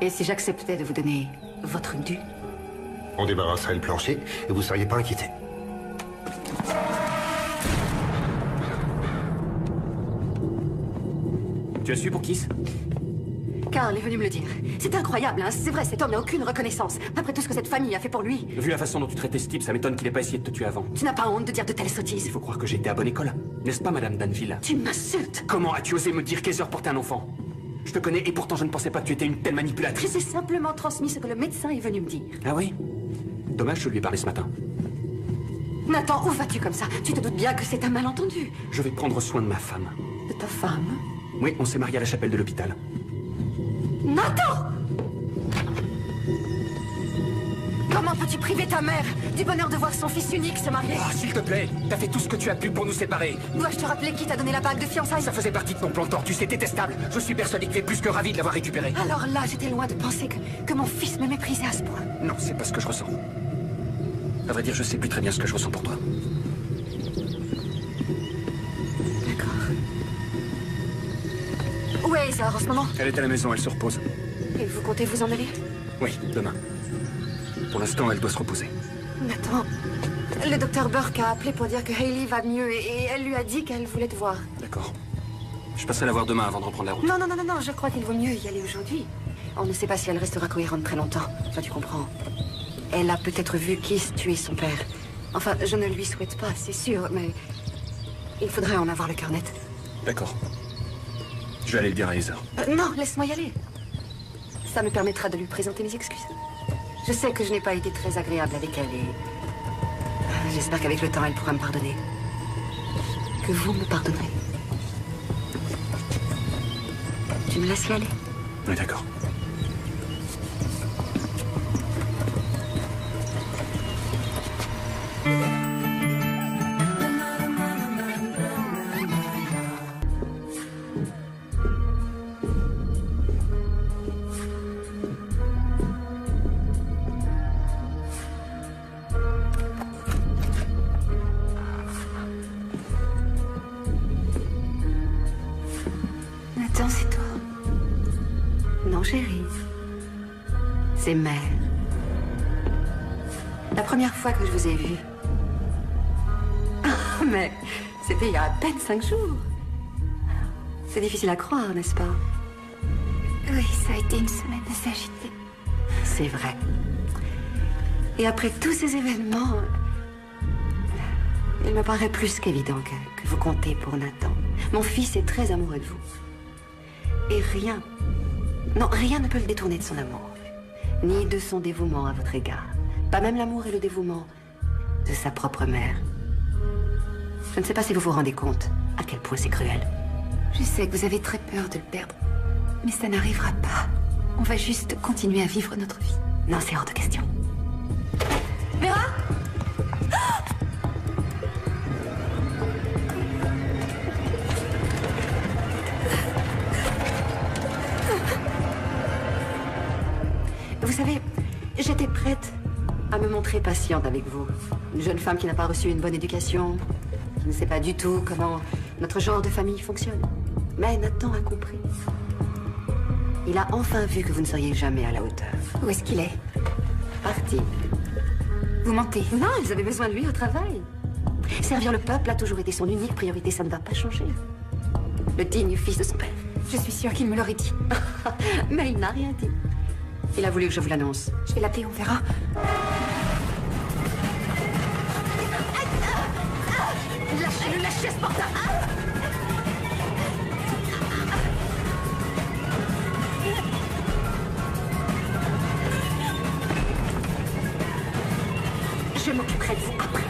Et si j'acceptais de vous donner votre dû? On débarrasserait le plancher et vous ne seriez pas inquiété. Tu as su pour Kiss? Carl est venu me le dire. C'est incroyable, hein? C'est vrai, cet homme n'a aucune reconnaissance. Après tout ce que cette famille a fait pour lui. Vu la façon dont tu traitais ce type, ça m'étonne qu'il ait pas essayé de te tuer avant. Tu n'as pas honte de dire de telles sottises? Il faut croire que j'ai été à bonne école. N'est-ce pas, Madame Danville? Tu m'insultes! Comment as-tu osé me dire qu'Heather portait un enfant? Je te connais et pourtant je ne pensais pas que tu étais une telle Je manipulatrice. t'ai simplement transmis ce que le médecin est venu me dire. Ah oui? Dommage, je lui ai parlé ce matin. Nathan, où vas-tu comme ça? Tu te doutes bien que c'est un malentendu. Je vais prendre soin de ma femme. De ta femme? Oui, on s'est mariés à la chapelle de l'hôpital. Nathan! Comment peux-tu priver ta mère du bonheur de voir son fils unique se marier? Oh, s'il te plaît, t'as fait tout ce que tu as pu pour nous séparer. Dois-je te rappeler qui t'a donné la bague de fiançailles? Ça faisait partie de ton plan tordu, c'est détestable. Je suis persuadé que tu es plus que ravi de l'avoir récupéré. Alors là, j'étais loin de penser que mon fils me méprisait à ce point. Non, c'est pas ce que je ressens. À vrai dire, je sais plus très bien ce que je ressens pour toi. D'accord. Où est Heather en ce moment? Elle est à la maison, elle se repose. Et vous comptez vous en aller? Oui, demain. Pour l'instant, elle doit se reposer. Nathan, le docteur Burke a appelé pour dire que Hayley va mieux et elle lui a dit qu'elle voulait te voir. D'accord. Je passerai la voir demain avant de reprendre la route. Non, je crois qu'il vaut mieux y aller aujourd'hui. On ne sait pas si elle restera cohérente très longtemps. Enfin, tu comprends. Elle a peut-être vu Kiss tuer son père. Enfin, je ne lui souhaite pas, c'est sûr, mais il faudrait en avoir le cœur net. D'accord. Je vais aller le dire à Heather. Non, laisse-moi y aller. Ça me permettra de lui présenter mes excuses. Je sais que je n'ai pas été très agréable avec elle et j'espère qu'avec le temps, elle pourra me pardonner. Que vous me pardonnerez. Tu me laisses y aller? Oui, d'accord. Nathan, c'est toi? Non, chérie. C'est Mère. La première fois que je vous ai vu. Ah, mais c'était il y a à peine 5 jours. C'est difficile à croire, n'est-ce pas? Oui, ça a été une semaine assez agitée. C'est vrai. Et après tous ces événements, il me paraît plus qu'évident que vous comptez pour Nathan. Mon fils est très amoureux de vous. Et rien, non, rien ne peut le détourner de son amour. Ni de son dévouement à votre égard. Pas même l'amour et le dévouement de sa propre mère. Je ne sais pas si vous vous rendez compte à quel point c'est cruel. Je sais que vous avez très peur de le perdre. Mais ça n'arrivera pas. On va juste continuer à vivre notre vie. Non, c'est hors de question. Vera? Vous savez, j'étais prête à me montrer patiente avec vous. Une jeune femme qui n'a pas reçu une bonne éducation, qui ne sait pas du tout comment notre genre de famille fonctionne. Mais Nathan a compris. Il a enfin vu que vous ne seriez jamais à la hauteur. Où est-ce qu'il est? Parti. Vous mentez. Non, ils avaient besoin de lui au travail. Servir le peuple a toujours été son unique priorité, ça ne va pas changer. Le digne fils de son père. Je suis sûre qu'il me l'aurait dit. Mais il n'a rien dit. Il a voulu que je vous l'annonce. Je vais l'appeler, on verra. Lâchez-le, lâchez ce portable. Je m'occuperai de vous après.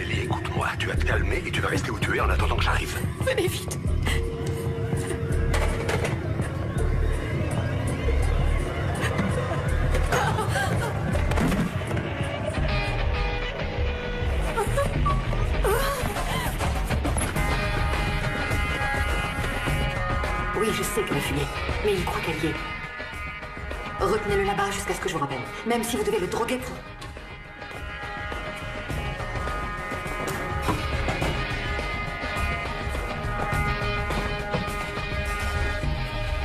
Ellie, écoute-moi, tu vas te calmer et tu vas rester où tu es en attendant que j'arrive. Venez vite. Oui, je sais qu'elle a fumé, mais il croit qu'elle y est. Retenez-le là-bas jusqu'à ce que je vous rappelle, même si vous devez le droguer pour...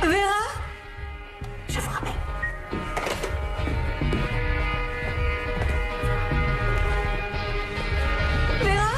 Vera? Je vous rappelle. Vera?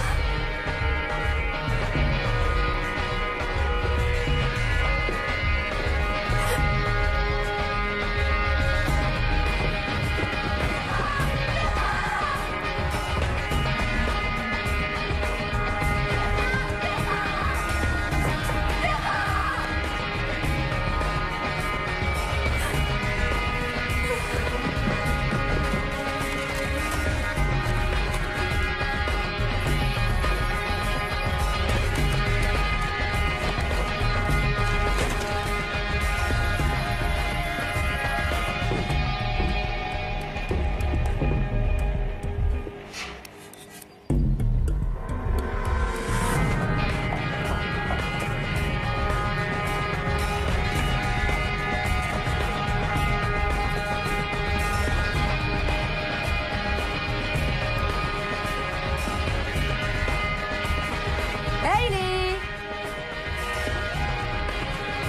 Hayley!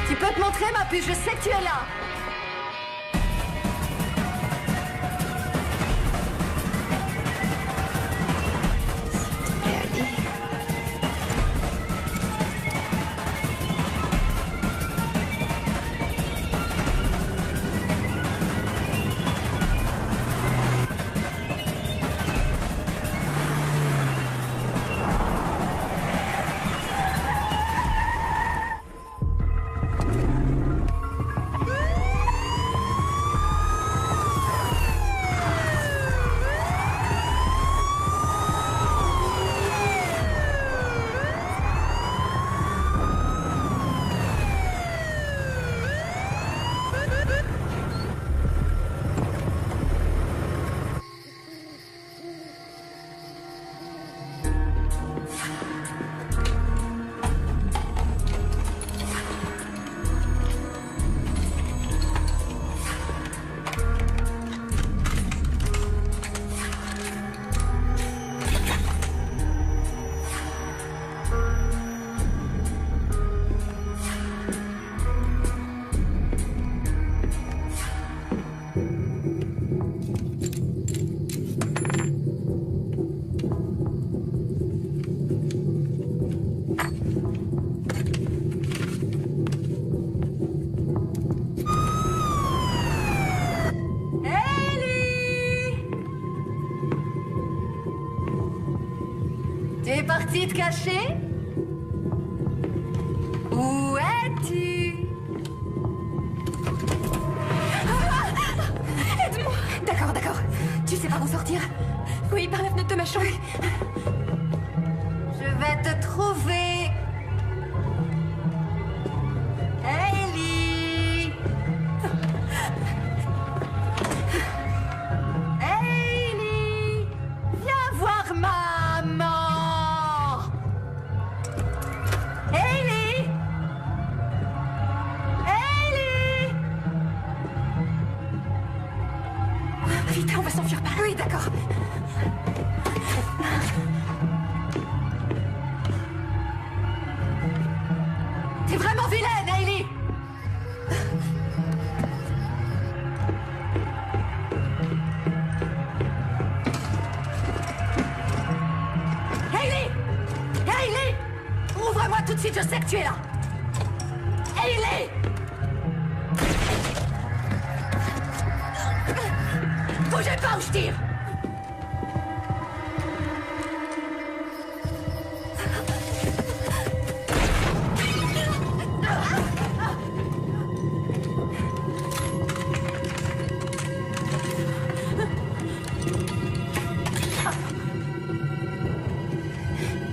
Tu peux te montrer, ma puce, je sais que tu es là. Tu es parti te cacher? Où es-tu? Aide-moi. D'accord, d'accord. Tu sais pas où sortir? Oui, par la fenêtre de ma chambre. Je vais te trouver. Hayley! Hayley! Viens voir maman! Hayley! Vite, on va s'enfuir par là. Oui, d'accord. T'es vraiment vilaine, Hailey! Hailey! Hailey! Ouvre-moi tout de suite, je sais que tu es là! Hailey! Bougez pas ou je tire!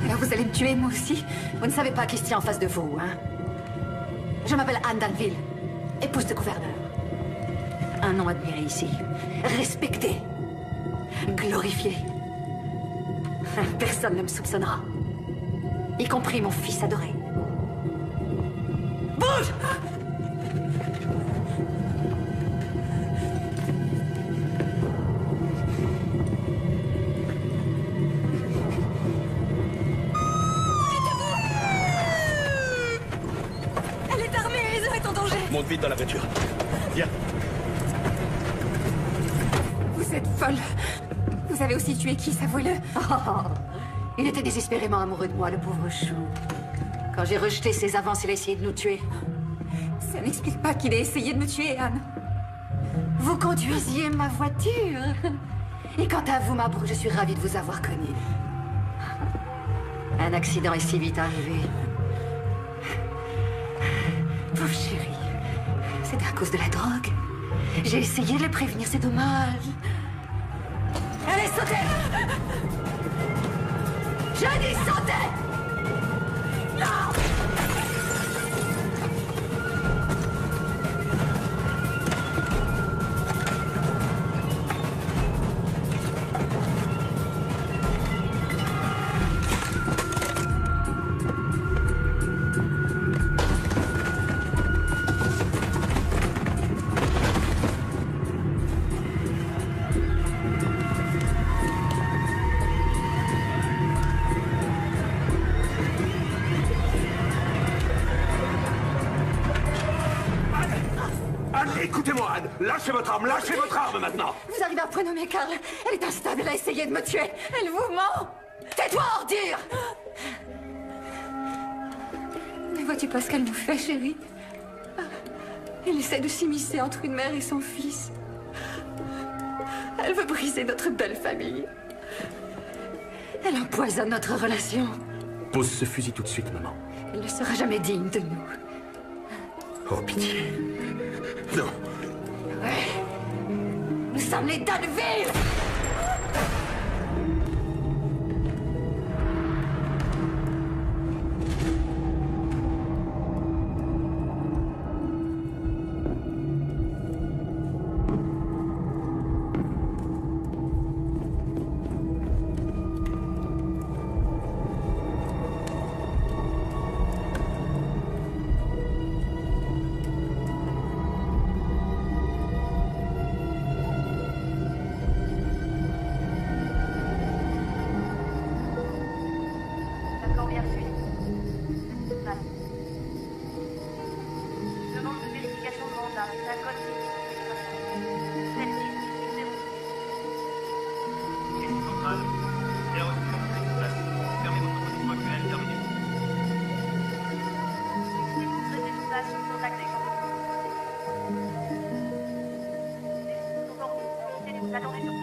Alors vous allez me tuer, moi aussi? Vous ne savez pas qui se tient en face de vous, hein? Je m'appelle Anne Danville, épouse de gouverneur. Un nom admiré ici. Respecté. Glorifié. Personne ne me soupçonnera. Y compris mon fils adoré. Bouge! Elle est armée, Heather est en danger. Monte vite dans la voiture. Viens. Vous êtes folle. Vous avez aussi tué qui, avouez-le? Il était désespérément amoureux de moi, le pauvre chou. Quand j'ai rejeté ses avances, il a essayé de nous tuer. Ça n'explique pas qu'il ait essayé de me tuer, Anne. Vous conduisiez ma voiture. Et quant à vous, ma brousse, je suis ravie de vous avoir connu. Un accident est si vite arrivé. Pauvre chérie. C'était à cause de la drogue. J'ai essayé de le prévenir, c'est dommage. Allez, sautez! Je dis sautez! Non! Écoutez-moi, Anne. Lâchez votre arme maintenant. Vous arrivez à prénommer Carl. Elle est instable, elle a essayé de me tuer. Elle vous ment. Tais-toi, ordure! Ne vois-tu pas ce qu'elle nous fait, chérie? Elle essaie de s'immiscer entre une mère et son fils. Elle veut briser notre belle famille. Elle empoisonne notre relation. Pose ce fusil tout de suite, maman. Elle ne sera jamais digne de nous. Oh, pitié. Non. Ouais. Nous sommes les Danville! Attendez.